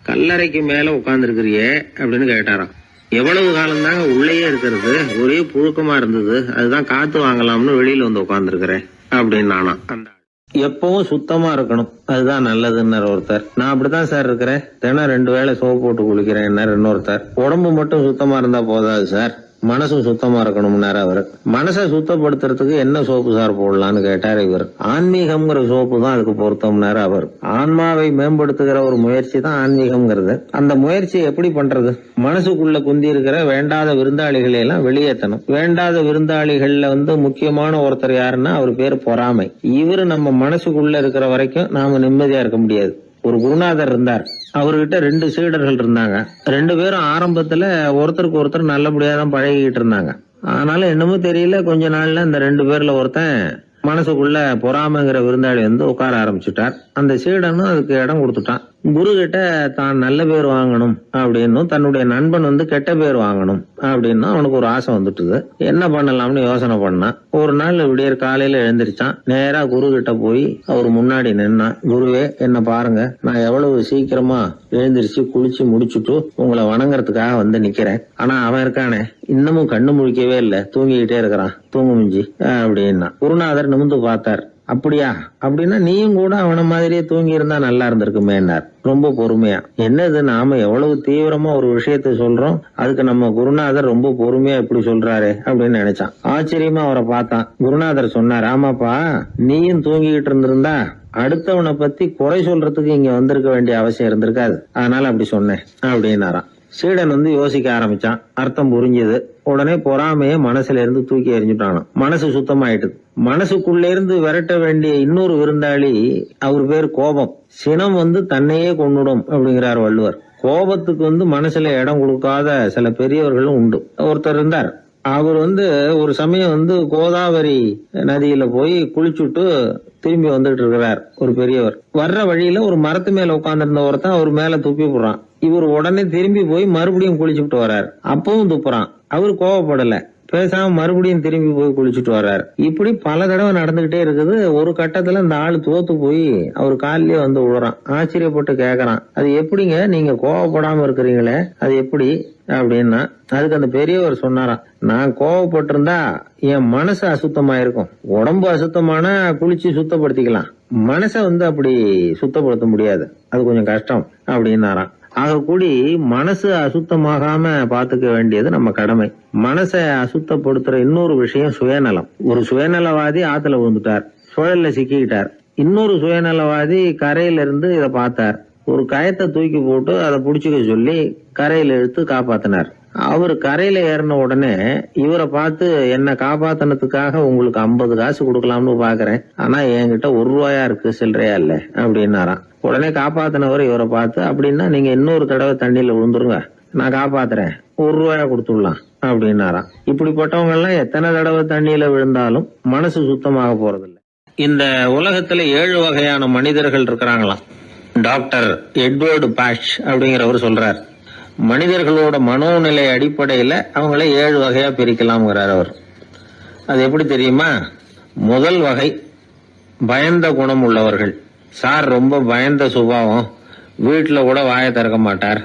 கல்லறைக்கு மேல உட்கார்ந்துருக்கிறியே அப்படின்னு கேட்டாராம். எவ்வளவு காலம் தாங்க உள்ளேயே இருக்கிறது, ஒரே புழுக்கமா இருந்தது, அதுதான் காத்து வாங்கலாம்னு வெளியில உட்கார்ந்துருக்கிறேன் அப்படின்னு நானா. அந்த எப்பவும் சுத்தமா இருக்கணும், அதுதான் நல்லதுன்னு ஒருத்தர். நான் அப்படித்தான் சார் இருக்கிறேன், தினம் 2 வேளை சோப்பு போட்டு குளிக்கிறேன் இன்னொருத்தர். உடம்பு மட்டும் சுத்தமா இருந்தா போதாது சார், மனசும் சுத்தமா இருக்கணும்னாரு அவரு. மனசை சுத்தப்படுத்துறதுக்கு என்ன சோப்பு சார் போடலான்னு கேட்டாரு இவர். ஆன்மீகம்ங்கிற சோப்பு தான் அதுக்கு பொருத்தம்னாரு அவர். ஆன்மாவை மேம்படுத்துகிற ஒரு முயற்சி தான் ஆன்மீகம்ங்கிறது. அந்த முயற்சி எப்படி பண்றது? மனசுக்குள்ள குந்தி இருக்கிற வேண்டாத விருந்தாளிகளை எல்லாம் வெளியேற்றணும். வேண்டாத விருந்தாளிகள்ல முக்கியமான ஒருத்தர் யாருன்னா அவர் பேரு பொறாமை. இவரு நம்ம மனசுக்குள்ள இருக்கிற வரைக்கும் நாம நிம்மதியா இருக்க முடியாது. ஒரு குருநாதர் இருந்தார், அவர்கிட்ட 2 சீடர்கள் இருந்தாங்க. 2 பேரும் ஆரம்பத்துல ஒருத்தருக்கு ஒருத்தர் நல்லபடியா தான் பழகிட்டு இருந்தாங்க. ஆனாலும் என்னமோ தெரியல, கொஞ்ச நாள்ல இந்த 2 பேர்ல ஒருத்தன் மனசுக்குள்ள பொறாமைங்கிற விருந்தாளி உட்கார ஆரம்பிச்சுட்டார். அந்த சீடனும் அதுக்கு இடம் கொடுத்துட்டான். குரு கிட்ட தான் நல்ல பேர் வாங்கணும் அப்படின்னு, தன்னுடைய நண்பன் கெட்ட பேர் வாங்கணும் அப்படின்னு அவனுக்கு ஒரு ஆசை வந்துட்டுது. என்ன பண்ணலாம்னு யோசனை பண்ணான். ஒரு நாள் விடியற் காலையில எழுந்திருச்சான். நேரா குரு கிட்ட போய் அவர் முன்னாடி நின்னான். குருவே, என்ன பாருங்க, நான் எவ்வளவு சீக்கிரமா எழுந்திருச்சு குளிச்சு முடிச்சுட்டு உங்களை வணங்குறதுக்காக நிக்கிறேன். ஆனா அவன் இருக்கானே இன்னமும் கண்ணு முழிக்கவே இல்ல, தூங்கிக்கிட்டே இருக்கிறான், தூங்கு மிஞ்சி அப்படின்னா. குருநாதர் நிமிந்து பார்த்தார். அப்படியா? அப்படின்னா நீயும் கூட அவன மாதிரியே தூங்கி இருந்தா நல்லா இருந்திருக்குமேன்னார் ரொம்ப பொறுமையா. என்னது, நாம எவ்வளவு தீவிரமா ஒரு விஷயத்த சொல்றோம், அதுக்கு நம்ம குருநாதர் ரொம்ப பொறுமையா இப்படி சொல்றாரு அப்படின்னு நினைச்சான். ஆச்சரியமா அவரை பார்த்தான். குருநாதர் சொன்னார், ஆமாப்பா, நீயும் தூங்கிக்கிட்டு இருந்திருந்தா அடுத்தவனை பத்தி குறை சொல்றதுக்கு இங்க வந்திருக்க வேண்டிய அவசியம் இருந்திருக்காது, அதனால அப்படி சொன்னேன் அப்படின்னாராம். சீடன் யோசிக்க ஆரம்பிச்சான். அர்த்தம் புரிஞ்சது. உடனே பொறாமைய மனசுல இருந்து தூக்கி எறிஞ்சுட்டானோ. மனசு சுத்தமாயிட்டு. மனசுக்குள்ள இருந்து விரட்ட வேண்டிய இன்னொரு விருந்தாளி, அவர் பேர் கோபம். சினம் தன்னையே கொன்னுடும் அப்படிங்கிறார் வள்ளுவர். கோபத்துக்கு மனசுல இடம் கொடுக்காத சில பெரியவர்களும் உண்டு. ஒருத்தர் இருந்தார். அவர் ஒரு சமயம் கோதாவரி நதியில போய் குளிச்சுட்டு திரும்பி வந்துட்டு இருக்கிறார். ஒரு பெரியவர் வர்ற வழியில ஒரு மரத்து மேல உட்கார்ந்திருந்த ஒருத்தன் அவர் மேல துப்பி போடுறான். இவர் உடனே திரும்பி போய் மறுபடியும் குளிச்சுட்டு வர்றார். அப்பவும் துப்புறான். அவரு கோவப்படல, பேசாம மறுபடியும் திரும்பி போய் குளிச்சுட்டு வர்றாரு. இப்படி பல தடவை நடந்துகிட்டே இருக்குது. ஒரு கட்டத்துல இந்த ஆளு தோத்து போய் அவர் காலிலேயே விழுறான். ஆச்சரியப்பட்டு கேக்குறான், அது எப்படிங்க நீங்க கோவப்படாம இருக்கிறீங்களே, அது எப்படி அப்படின்னா, அதுக்கு அந்த பெரியவர் சொன்னாராம், நான் கோவப்பட்டிருந்தா என் மனசு அசுத்தமா இருக்கும். உடம்பு அசுத்தமான குளிச்சு சுத்தப்படுத்திக்கலாம், மனசை அப்படி சுத்தப்படுத்த முடியாது, அது கொஞ்சம் கஷ்டம் அப்படின்னாராம். ஆக கூடி மனசு அசுத்தமாகாம பாத்துக்க வேண்டியது நம்ம கடமை. மனசை அசுத்தப்படுத்துற இன்னொரு விஷயம் சுயநலம். ஒரு சுயநலவாதி ஆத்துல விழுந்துட்டார், சுழல்ல சிக்கிக்கிட்டார். இன்னொரு சுயநலவாதி கரையில இருந்து இதை பார்த்தார். ஒரு கயத்தை தூக்கி போட்டு அதை புடிச்சுக்க சொல்லி கரையில இழுத்து காப்பாத்தினார். அவர் கரையில ஏறின உடனே இவரை பார்த்து, என்ன காப்பாத்தினதுக்காக உங்களுக்கு 50 காசு கொடுக்கலாம்னு பாக்குறேன், ஆனா என்கிட்ட 1 ரூபாயா இருக்கு, சில்லறையா இல்ல அப்படின்னாராம். உடனே காப்பாத்தினவர் இவரை பார்த்து, அப்படின்னா நீங்க இன்னொரு தடவை தண்ணியில விழுந்துருங்க, நான் காப்பாத்துறேன், 1 ரூபாயா கொடுத்துடலாம் அப்படின்னாராம். இப்படிப்பட்டவங்க எல்லாம் எத்தனை தடவை தண்ணியில விழுந்தாலும் மனசு சுத்தமாக போறதில்லை. இந்த உலகத்துல 7 வகையான மனிதர்கள் இருக்கிறாங்களாம். டாக்டர் எட்வர்டு பாஷ் அப்படிங்கிறவர் சொல்றார், மனிதர்களோட மனோநிலை அடிப்படையில அவங்கள 7 வகையா பிரிக்கலாம்ங்கிறார் அவர். அது எப்படி தெரியுமா? முதல் வகை பயந்த குணம் உள்ளவர்கள். சார் ரொம்ப பயந்த சுபாவம், வீட்டுல கூட வாயை திறக்க மாட்டார்,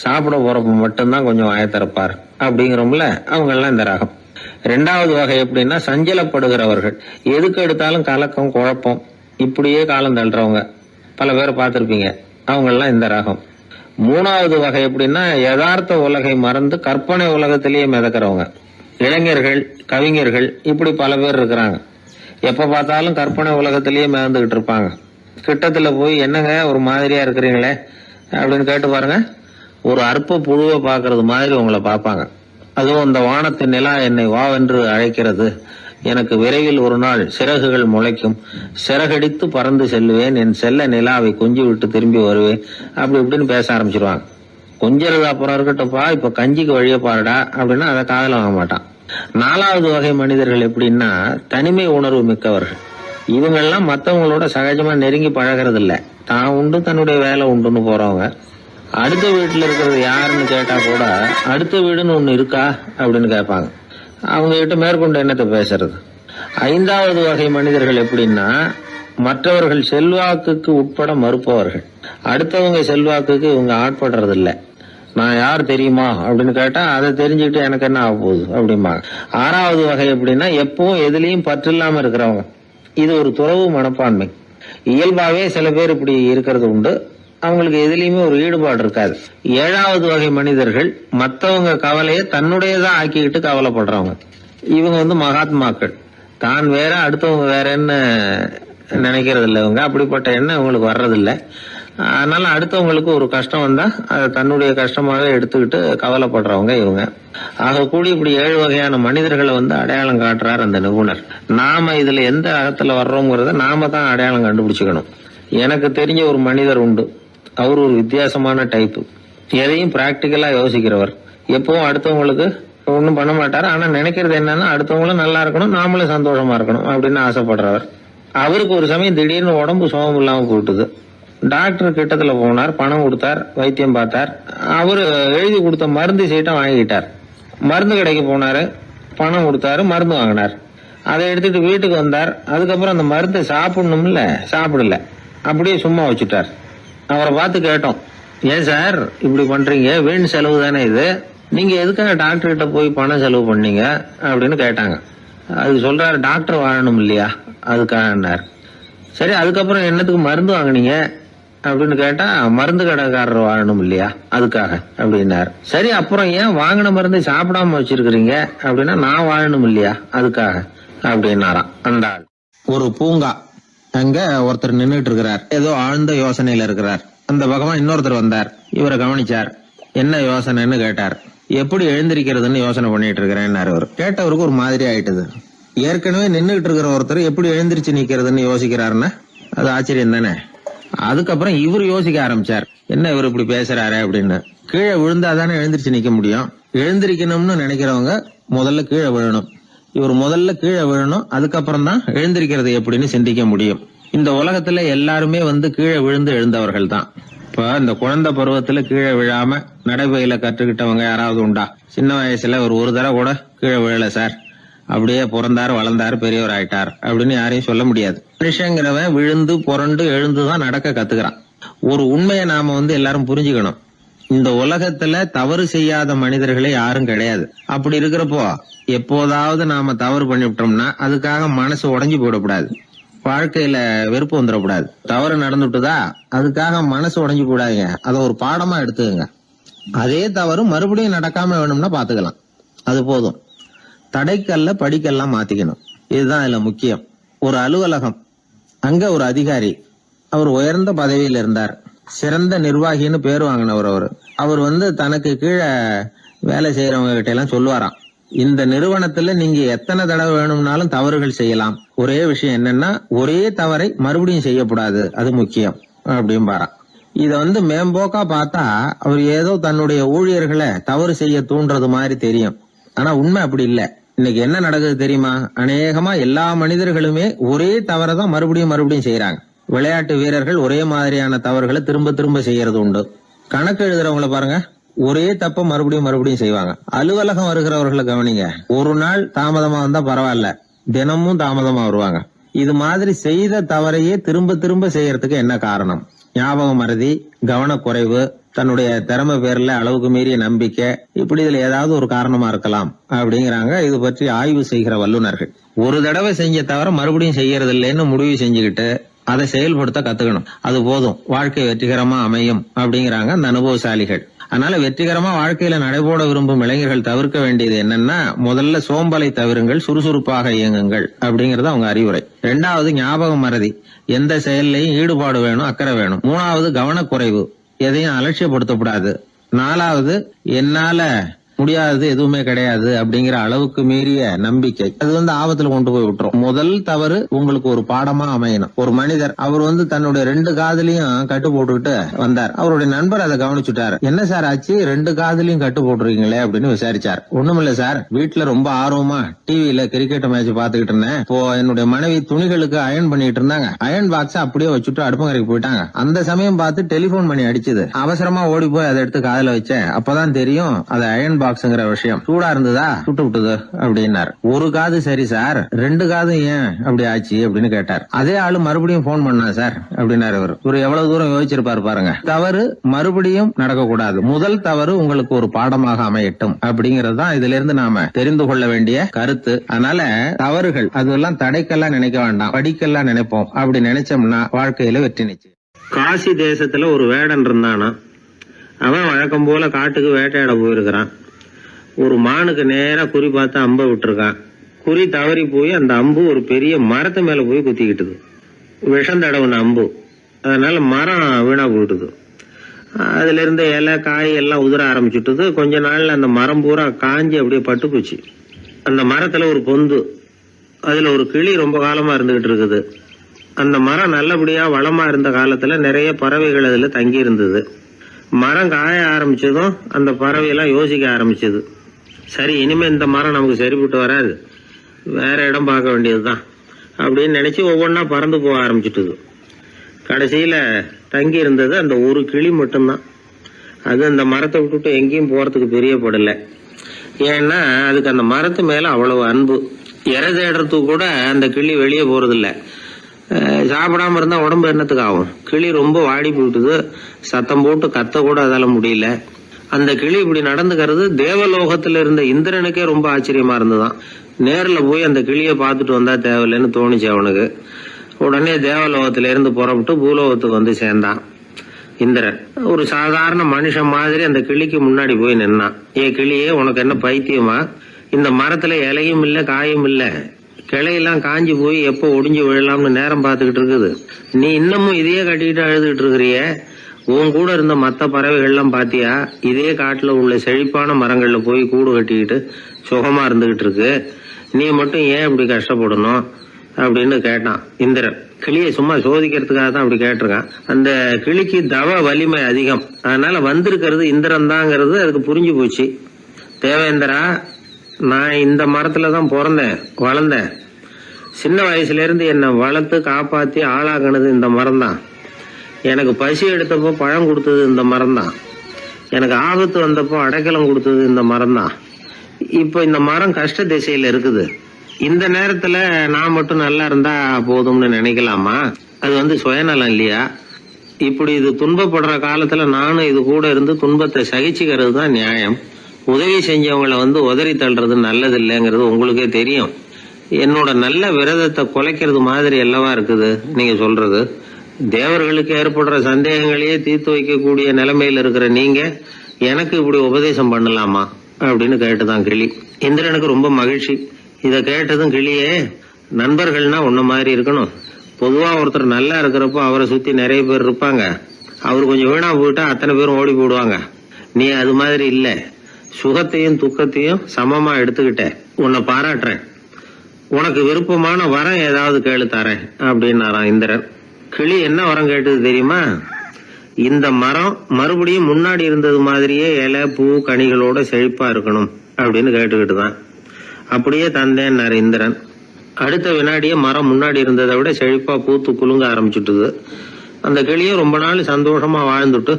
சாப்பிட போறப்ப மட்டும்தான் கொஞ்சம் வாயை திறப்பார் அப்படிங்கிறோம்ல, அவங்க எல்லாம் இந்த ரகம். 2வது வகை எப்படின்னா, சஞ்சலப்படுகிறவர்கள். எதுக்கு எடுத்தாலும் கலக்கம் குழப்பம், இப்படியே காலம் தள்ளுறவங்க பல பேர் பார்த்திருப்பீங்க, அவங்க எல்லாம் இந்த ரகம். 3வது வகை எப்படின்னா, யதார்த்த உலகை மறந்து கற்பனை உலகத்திலேயே மிதக்கிறவங்க. இளைஞர்கள், கவிஞர்கள், இப்படி பல பேர் இருக்கிறாங்க. எப்ப பார்த்தாலும் கற்பனை உலகத்திலேயே மிதந்துகிட்டு இருப்பாங்க. கிட்டத்துல போய் என்னங்க ஒரு மாதிரியா இருக்கிறீங்களே அப்படின்னு கேட்டு பாருங்க, ஒரு அற்ப புழுவை பாக்குறது மாதிரி உங்களை பார்ப்பாங்க. அதுவும் இந்த வானத்து நிலா என்னை வாவென்று அழைக்கிறது, எனக்கு விரைவில் ஒரு நாள் சிறகுகள் முளைக்கும், சிறகடித்து பறந்து செல்லுவேன், என் செல்ல நிலாவை கொஞ்சி விட்டு திரும்பி வருவேன், அப்படி இப்படின்னு பேச ஆரம்பிச்சிருவாங்க. கொஞ்சிறது அப்புறம் இருக்கட்டும்ப்பா, இப்ப கஞ்சிக்கு வழிய பாருடா அப்படின்னா அதை காதல வாங்க மாட்டான். 4வது வகை மனிதர்கள் எப்படின்னா, தனிமை உணர்வு மிக்கவர்கள். இவங்கெல்லாம் மற்றவங்களோட சகஜமா நெருங்கி பழகிறது இல்ல, தான் உண்டு தன்னுடைய வேலை உண்டுன்னு போறவங்க. அடுத்த வீட்டுல இருக்கிறது யாருன்னு கேட்டா கூட அடுத்த வீடுன்னு ஒண்ணு இருக்கா அப்படின்னு கேட்பாங்க. அவங்க கிட்ட மேற்கொண்டு என்னத்தை பேசுறது. 5வது வகை மனிதர்கள் எப்படின்னா, மற்றவர்கள் செல்வாக்குக்கு உட்பட மறுப்பவர்கள். அடுத்தவங்க செல்வாக்குக்கு இவங்க ஆட்படுறது இல்ல. நான் யார் தெரியுமா அப்படின்னு கேட்டா அதை தெரிஞ்சுக்கிட்டு எனக்கு என்ன ஆக போகுது அப்படிம்பாங்க. 6வது வகை எப்படின்னா, எப்பவும் எதுலயும் பற்றில்லாம இருக்கிறவங்க. இது ஒரு துறவு மனப்பான்மை. இயல்பாவே சில பேர் இப்படி இருக்கிறது உண்டு, அவங்களுக்கு எதுலயுமே ஒரு ஈடுபாடு இருக்காது. 7வது வகை மனிதர்கள் மத்தவங்க கவலையை தன்னுடையதான் ஆக்கிக்கிட்டு கவலைப்படுறவங்க. இவங்க மகாத்மாக்கள். தான் வேற அடுத்தவங்க வேறன்னு நினைக்கிறது இல்லை இவங்க. அப்படிப்பட்ட எண்ணம் இவங்களுக்கு வர்றதில்லை. அதனால அடுத்தவங்களுக்கு ஒரு கஷ்டம் வந்தா அதை தன்னுடைய கஷ்டமாக எடுத்துக்கிட்டு கவலைப்படுறவங்க இவங்க. ஆக கூடி இப்படி 7 வகையான மனிதர்களை அடையாளம் காட்டுறார் அந்த நிபுணர். நாம இதுல எந்த அகத்துல வர்றோங்கிறத நாம தான் அடையாளம் கண்டுபிடிச்சுக்கணும். எனக்கு தெரிஞ்ச ஒரு மனிதர் உண்டு. அவர் ஒரு வித்தியாசமான டைப்பு. எதையும் பிராக்டிக்கலா யோசிக்கிறவர். எப்பவும் அடுத்தவங்களுக்கு ஒன்றும் பண்ண மாட்டார். ஆனா நினைக்கிறது என்னன்னா, அடுத்தவங்களும் நல்லா இருக்கணும், நாமளும் சந்தோஷமா இருக்கணும் அப்படின்னு ஆசைப்படுறவர். அவருக்கு ஒரு சமயம் திடீர்னு உடம்பு சுகம் இல்லாம போயிட்டுது. டாக்டர் கிட்டத்துல போனார், பணம் கொடுத்தார், வைத்தியம் பார்த்தார். அவரு எழுதி கொடுத்த மருந்து சீட்டை வாங்கிட்டார். மருந்து கடைக்கு போனாரு, பணம் கொடுத்தாரு, மருந்து வாங்கினார். அதை எடுத்துட்டு வீட்டுக்கு வந்தார். அதுக்கப்புறம் அந்த மருந்தை சாப்பிடணும்ல, சாப்பிடல, அப்படியே சும்மா வச்சுட்டார். அவரை பார்த்து கேட்டோம், ஏன் சார் இப்படி பண்றீங்க, வீண் செலவு தானே இது, நீங்க எதுக்காக டாக்டர் கிட்ட போய் பணம் செலவு பண்ணீங்க அப்படின்னு கேட்டாங்க. அது சொல்றாரு, டாக்டர் வாழணும் இல்லையா அதுக்காக. சரி, அதுக்கப்புறம் என்னத்துக்கு மருந்து வாங்கினீங்க அப்படின்னு கேட்டா, மருந்து கடைக்காரர் வாழணும் இல்லையா, அதுக்காக அப்படின்னாரு. சரி, அப்புறம் ஏன் வாங்கின மருந்து சாப்பிடாம வச்சிருக்கிறீங்க அப்படின்னா, நான் வாழணும் இல்லையா அதுக்காக அப்படின்னாராம் அந்த ஆள். ஒரு பூங்கா, அங்க ஒருத்தர் நின்றுட்டு இருக்கிறார், ஏதோ ஆழ்ந்த யோசனையில இருக்கிறார். அந்த பக்கமா இன்னொருத்தர் வந்தார், இவரை கவனிச்சார். என்ன யோசனைன்னு கேட்டார். எப்படி எழுந்திருக்கிறதுன்னு யோசனை பண்ணிட்டு இருக்கிறேன்னாரு. அவர் கேட்டவருக்கு ஒரு மாதிரி ஆயிட்டது. ஏற்கனவே நின்றுகிட்டு இருக்கிற ஒருத்தர் எப்படி எழுந்திருச்சு நிக்கிறதுன்னு யோசிக்கிறாருன்னா அது ஆச்சரியம் தானே. அதுக்கப்புறம் இவர் யோசிக்க ஆரம்பிச்சார், என்ன இவர் இப்படி பேசுறாரு அப்படின்னு. கீழே விழுந்தாதானே எழுந்திருச்சு நிக்க முடியும். எழுந்திருக்கணும்னு நினைக்கிறவங்க முதல்ல கீழே விழணும். இவர் முதல்ல கீழே விழணும், அதுக்கப்புறம் தான் எழுந்திருக்கிறது எப்படின்னு சிந்திக்க முடியும். இந்த உலகத்துல எல்லாருமே கீழே விழுந்து எழுந்தவர்கள் தான். இப்ப இந்த குழந்தை பருவத்துல கீழே விழாம நடைபயில கற்றுக்கிட்டவங்க யாராவது உண்டா? சின்ன வயசுல ஒரு தடவை கூட கீழே விழல சார், அப்படியே பிறந்தாரு வளர்ந்தாரு பெரியவர் ஆயிட்டார் அப்படின்னு யாரையும் சொல்ல முடியாது. மனுஷங்கிறவன் விழுந்து புரண்டு எழுந்துதான் நடக்க கத்துக்கிறான். ஒரு உண்மையை நாம எல்லாரும் புரிஞ்சுக்கணும். இந்த உலகத்துல தவறு செய்யாத மனிதர்களே யாரும் கிடையாது. அப்படி இருக்கிறப்போ எப்போதாவது நாம தவறு பண்ணிவிட்டோம்னா அதுக்காக மனசு உடைஞ்சு போயிடக்கூடாது, வாழ்க்கையில வெறுப்பு வந்துடக்கூடாது. தவறு நடந்துட்டுதா அதுக்காக மனசு உடைஞ்சு போடாதீங்க, அதை ஒரு பாடமா எடுத்துக்கங்க. அதே தவறு மறுபடியும் நடக்காம வேணும்னா பாத்துக்கலாம், அது போதும். தடைக்கல்ல படிக்கெல்லாம் மாத்திக்கணும், இதுதான் இதுல முக்கியம். ஒரு அலுவலகம், அங்க ஒரு அதிகாரி, அவர் உயர்ந்த பதவியில் இருந்தார், சிறந்த நிர்வாகின்னு பேர் வாங்கினவர். அவர் தனக்கு கீழே வேலை செய்யறவங்க கிட்ட எல்லாம் சொல்லுவாராம், இந்த நிறுவனத்துல நீங்க எத்தனை தடவை வேணும்னாலும் தவறுகள் செய்யலாம், ஒரே விஷயம் என்னன்னா ஒரே தவறை மறுபடியும் செய்யக்கூடாது, அது முக்கியம் அப்படின்பாராம். இத மேம்போக்கா பார்த்தா அவர் ஏதோ தன்னுடைய ஊழியர்களை தவறு செய்ய தூண்டுறது மாதிரி தெரியும். ஆனா உண்மை அப்படி இல்ல. இன்னைக்கு என்ன நடக்குது தெரியுமா? அநேகமா எல்லா மனிதர்களுமே ஒரே தவறை தான் மறுபடியும் மறுபடியும் செய்யறாங்க. விளையாட்டு வீரர்கள் ஒரே மாதிரியான தவறுகளை திரும்ப திரும்ப செய்யறது உண்டு. கணக்கு எழுதுறவங்களை பாருங்க, ஒரே தப்ப மறுபடியும் மறுபடியும் செய்வாங்க. அலுவலகம் வருகிறவர்களை கவனிங்க, ஒரு நாள் தாமதமா வந்தா பரவாயில்ல, தினமும் தாமதமா வருவாங்க. இது மாதிரி செய்த தவறையே திரும்ப திரும்ப செய்யறதுக்கு என்ன காரணம்? ஞாபக மறதி, கவனக்குறைவு, தன்னுடைய திறமை பேர்ல அளவுக்கு மீறிய நம்பிக்கை, இப்படி இதுல ஏதாவது ஒரு காரணமா இருக்கலாம் அப்படிங்கிறாங்க இது பற்றி ஆய்வு செய்கிற வல்லுநர்கள். ஒரு தடவை செஞ்ச தவிர மறுபடியும் செய்யறது இல்லைன்னு முடிவு செஞ்சுக்கிட்டு அதை செயல்படுத்த கத்துக்கணும், அது போதும், வாழ்க்கை வெற்றிகரமா அமையும் அப்படிங்கிறாங்க அந்த அனுபவசாலிகள். அதனால வெற்றிகரமா வாழ்க்கையில நடைபோட விரும்பும் இளைஞர்கள் தவிர்க்க வேண்டியது என்னன்னா, முதல்ல சோம்பலை தவிருங்கள், சுறுசுறுப்பாக இயங்குங்கள் அப்படிங்கறது அவங்க அறிவுரை. 2வது ஞாபக மறதி, எந்த செயல்லையும் ஈடுபாடு வேணும், அக்கறை வேணும். 3வது கவனக்குறைவு, எதையும் அலட்சியப்படுத்தக்கூடாது. 4வது என்னால முடியாதது எதுவுமே கிடையாது அப்படிங்கிற அளவுக்கு மீறிய நம்பிக்கை, அது ஆபத்துல கொண்டு போய் விட்டுரும். முதல் தவறு உங்களுக்கு ஒரு பாடமா அமையணும். ஒரு மனிதர் அவர் தன்னுடைய 2 காதுலயும் கட்டு போட்டுக்கிட்டு வந்தார். அவருடைய நண்பர் அதை கவனிச்சுட்டாரு. என்ன சார் ஆச்சு, 2 காதுலயும் கட்டு போட்டுருக்கீங்களே அப்படின்னு விசாரிச்சார். ஒண்ணுமில்ல சார், வீட்டுல ரொம்ப ஆர்வமா டிவியில கிரிக்கெட் மேட்ச் பாத்துக்கிட்டு இருந்தேன். இப்போ என்னுடைய மனைவி துணிகளுக்கு அயன் பண்ணிட்டு இருந்தாங்க. அயன் பாக்ஸ் அப்படியே வச்சுட்டு அடுப்பங்கரைக்கு போயிட்டாங்க. அந்த சமயம் பார்த்து டெலிபோன் பண்ணி அடிச்சது. அவசரமா ஓடி போய் அதை எடுத்து காதுல வச்சேன். அப்பதான் தெரியும் அது அயன் பாக்ஸ்ங்கிற விஷயம். சூடா இருந்ததா, சுட்டு விட்டுது அப்படின்னாரு. ஒரு காது சரி சார், 2 காது ஏன் அப்படி ஆச்சு அப்படின்னு கேட்டார். அதே ஆளு மறுபடியும் போன் பண்ணா சார் அப்படின்னாரு. இவர் எவ்வளவு தூரம் யோசிச்சிருப்பாரு பாருங்க. தவறு மறுபடியும் நடக்கக்கூடாது, முதல் தவறு உங்களுக்கு ஒரு பாடமாக அமையட்டும் அப்படிங்கறது தான் இதுல இருந்து நாம தெரிந்து கொள்ள வேண்டிய கருத்து. அதனால தவறுகள் அதெல்லாம் தடைக்கெல்லாம் நினைக்க வேண்டாம், படிக்கெல்லாம் நினைப்போம். அப்படி நினைச்சோம்னா வாழ்க்கையில வெற்றி நிச்சயம். காசி தேசத்துல ஒரு வேடன் இருந்தானா, அவன் வழக்கம் போல காட்டுக்கு வேட்டையாட போயிருக்கிறான். ஒரு மானுக்கு நேரா குறி பார்த்து அம்ப விட்டுருக்கான். குறி தவறி போய் அந்த அம்பு ஒரு பெரிய மரத்து மேல போய் குத்திக்கிட்டுது. விஷம் தடவுன அம்பு, அதனால மரம் வீணா போயிட்டுது. அதுல இருந்த இலை காய் எல்லாம் உதிர ஆரம்பிச்சுட்டுது. கொஞ்ச நாள்ல அந்த மரம் பூரா காஞ்சி அப்படியே பட்டு போச்சு. அந்த மரத்துல ஒரு பொந்து, அதுல ஒரு கிளி ரொம்ப காலமா இருந்துகிட்டு இருக்குது. அந்த மரம் நல்லபடியா வளமா இருந்த காலத்துல நிறைய பறவைகள் அதுல தங்கி இருந்தது. மரம் காய ஆரம்பிச்சதும் அந்த பறவையெல்லாம் யோசிக்க ஆரம்பிச்சது, சரி இனிமே இந்த மரம் நமக்கு சரிப்பட்டு வராது, வேற இடம் பார்க்க வேண்டியதுதான் அப்படின்னு நினைச்சு ஒவ்வொன்னா பறந்து போக ஆரம்பிச்சுட்டுது. கடைசியில தங்கி இருந்தது அந்த ஒரு கிளி மட்டும்தான். அது அந்த மரத்தை விட்டுட்டு எங்கேயும் போறதுக்கு பிரியப்படல. ஏன்னா அதுக்கு அந்த மரத்து மேல அவ்வளவு அன்பு. இறை தேடுறதுக்கு கூட அந்த கிளி வெளியே போறதில்ல. சாப்பிடாம இருந்தா உடம்பு என்னத்துக்கு ஆகும்? கிளி ரொம்ப வாடி போயிட்டுது, சத்தம் போட்டு கத்த கூட அதால முடியல. அந்த கிளி இப்படி நடந்துக்கிறது தேவலோகத்துல இருந்த இந்திரனுக்கே ரொம்ப ஆச்சரியமா இருந்ததுதான். நேர்ல போய் அந்த கிளிய பாத்துட்டு வந்தா தேவையில்லைன்னு தோணுச்சு அவனுக்கு. உடனே தேவலோகத்திலிருந்து புறப்பட்டு பூலோகத்துக்கு வந்து சேர்ந்தான் இந்திரன். ஒரு சாதாரண மனுஷன் மாதிரி அந்த கிளிக்கு முன்னாடி போய் நின்னான். கிளியே, உனக்கு என்ன பைத்தியமா? இந்த மரத்துல இலையும் இல்ல காயும் இல்ல, கிளையெல்லாம் காஞ்சி போய் எப்போ ஒடிஞ்சு விழலாம்னு நேரம் பார்த்துக்கிட்டு இருக்குது. நீ இன்னமும் இதையே கட்டிக்கிட்டு அழுதுகிட்டு இருக்கிறிய. உன் கூட இருந்த மற்ற பறவைகள்லாம் பாத்தியா? இதே காட்டுல உள்ள செழிப்பான மரங்கள்ல போய் கூடு கட்டிக்கிட்டு சுகமா இருந்துகிட்டு இருக்கு. நீ மட்டும் ஏன் இப்படி கஷ்டப்படணும் அப்படின்னு கேட்டான் இந்திரன். கிளியை சும்மா சோதிக்கிறதுக்காக தான் அப்படி கேட்டிருக்கான். அந்த கிளிக்கு தவ வலிமை அதிகம், அதனால வந்திருக்கிறது இந்திரன் தாங்கிறது அதுக்கு புரிஞ்சு போச்சு. தேவேந்திரா, நான் இந்த மரத்துல தான் பிறந்தேன் வளர்ந்தேன். சின்ன வயசுல இருந்து என்னை வளர்த்து காப்பாத்தி ஆளாகினது இந்த மரம் தான். எனக்கு பசி எடுத்தப்போ பழம் கொடுத்தது இந்த மரம் தான். எனக்கு ஆபத்து வந்தப்போ அடைக்கலம் கொடுத்தது இந்த மரம் தான். இப்போ இந்த மரம் கஷ்ட திசையில இருக்குது. இந்த நேரத்துல நான் மட்டும் நல்லா இருந்தா போதும்னு நினைக்கலாமா? அது சுயநலம் இல்லையா? இப்படி இது துன்பப்படுற காலத்துல நானும் இது கூட இருந்து துன்பத்தை சகிச்சுக்கிறது தான் நியாயம். உதவி செஞ்சவங்களை உதறி தள்ளுறது நல்லது இல்லைங்கிறது உங்களுக்கே தெரியும். என்னோட நல்ல விரதத்தை குலைக்கிறது மாதிரி அல்லவா இருக்குது நீங்க சொல்றது. தேவர்களுக்கு ஏற்படுற சந்தேகங்களையே தீர்த்து வைக்கக்கூடிய நிலைமையில இருக்கிற நீங்க எனக்கு இப்படி உபதேசம் பண்ணலாமா அப்படின்னு கேட்டுதான் கிளி. இந்திரனுக்கு ரொம்ப மகிழ்ச்சி. இத கேட்டதும் கிளியே, நண்பர்கள்னா உன்ன மாதிரி இருக்கணும். பொதுவா ஒருத்தர் நல்லா இருக்கிறப்போ அவரை சுத்தி நிறைய பேர் இருப்பாங்க. அவர் கொஞ்சம் வீணா போயிட்டா அத்தனை பேரும் ஓடி போடுவாங்க. நீ அது மாதிரி இல்ல. சுகத்தையும் துக்கத்தையும் சமமா எடுத்துக்கிட்ட. உன்னை பாராட்டுறேன். உனக்கு விருப்பமான வரம் ஏதாவது கேளு தரேன் அப்படின்னாராம் இந்திரன். கிளி என்ன வரம் கேட்டது தெரியுமா? இந்த மரம் மறுபடியும் முன்னாடி இருந்தது மாதிரியே இலை பூ கனிகளோட செழிப்பா இருக்கணும் அப்படின்னு கேட்டுக்கிட்டு தான். அப்படியே தந்தேன்னாரு இந்திரன். அடுத்த வினாடியே மரம் முன்னாடி இருந்ததை விட செழிப்பா பூத்து குலுங்க ஆரம்பிச்சுட்டுது. அந்த கிளியும் ரொம்ப நாள் சந்தோஷமா வாழ்ந்துட்டு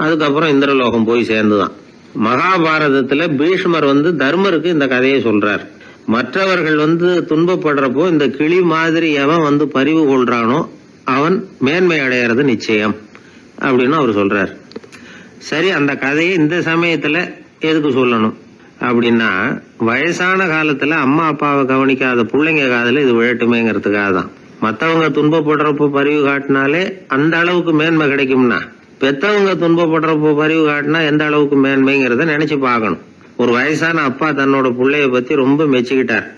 அதுக்கப்புறம் இந்திரலோகம் போய் சேர்ந்துதான். மகாபாரதத்துல பீஷ்மர் தர்மருக்கு இந்த கதையை சொல்றார். மற்றவர்கள் துன்பப்படுறப்போ இந்த கிளி மாதிரி எவன் பரிவு கொள்றானோ அவன் மேன்மை அடையிறது நிச்சயம் அப்படின்னு அவர் சொல்றார். சரி, அந்த கதையை இந்த சமயத்துல எதுக்கு சொல்லணும் அப்படின்னா, வயசான காலத்துல அம்மா அப்பாவை கவனிக்காத பிள்ளைங்க காதல இது விழட்டுமேங்கிறதுக்காக தான். மத்தவங்க துன்பப்படுறப்போ பரிவு காட்டினாலே அந்த அளவுக்கு மேன்மை கிடைக்கும்னா, பெத்தவங்க துன்பப்படுறப்போ பரிவு காட்டினா எந்த அளவுக்கு மேன்மைங்கிறத நினைச்சு பார்க்கணும். ஒரு வயசான அப்பா தன்னோட பிள்ளைய பத்தி ரொம்ப மெச்சுக்கிட்டார்.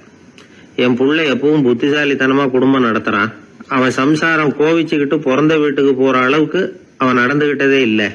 என் பிள்ளை எப்பவும் புத்திசாலித்தனமா குடும்பம் நடத்துறான். அவன் சம்சாரம் கோவிச்சுக்கிட்டு பிறந்த வீட்டுக்கு போற அளவுக்கு அவன் நடந்துகிட்டதே இல்லை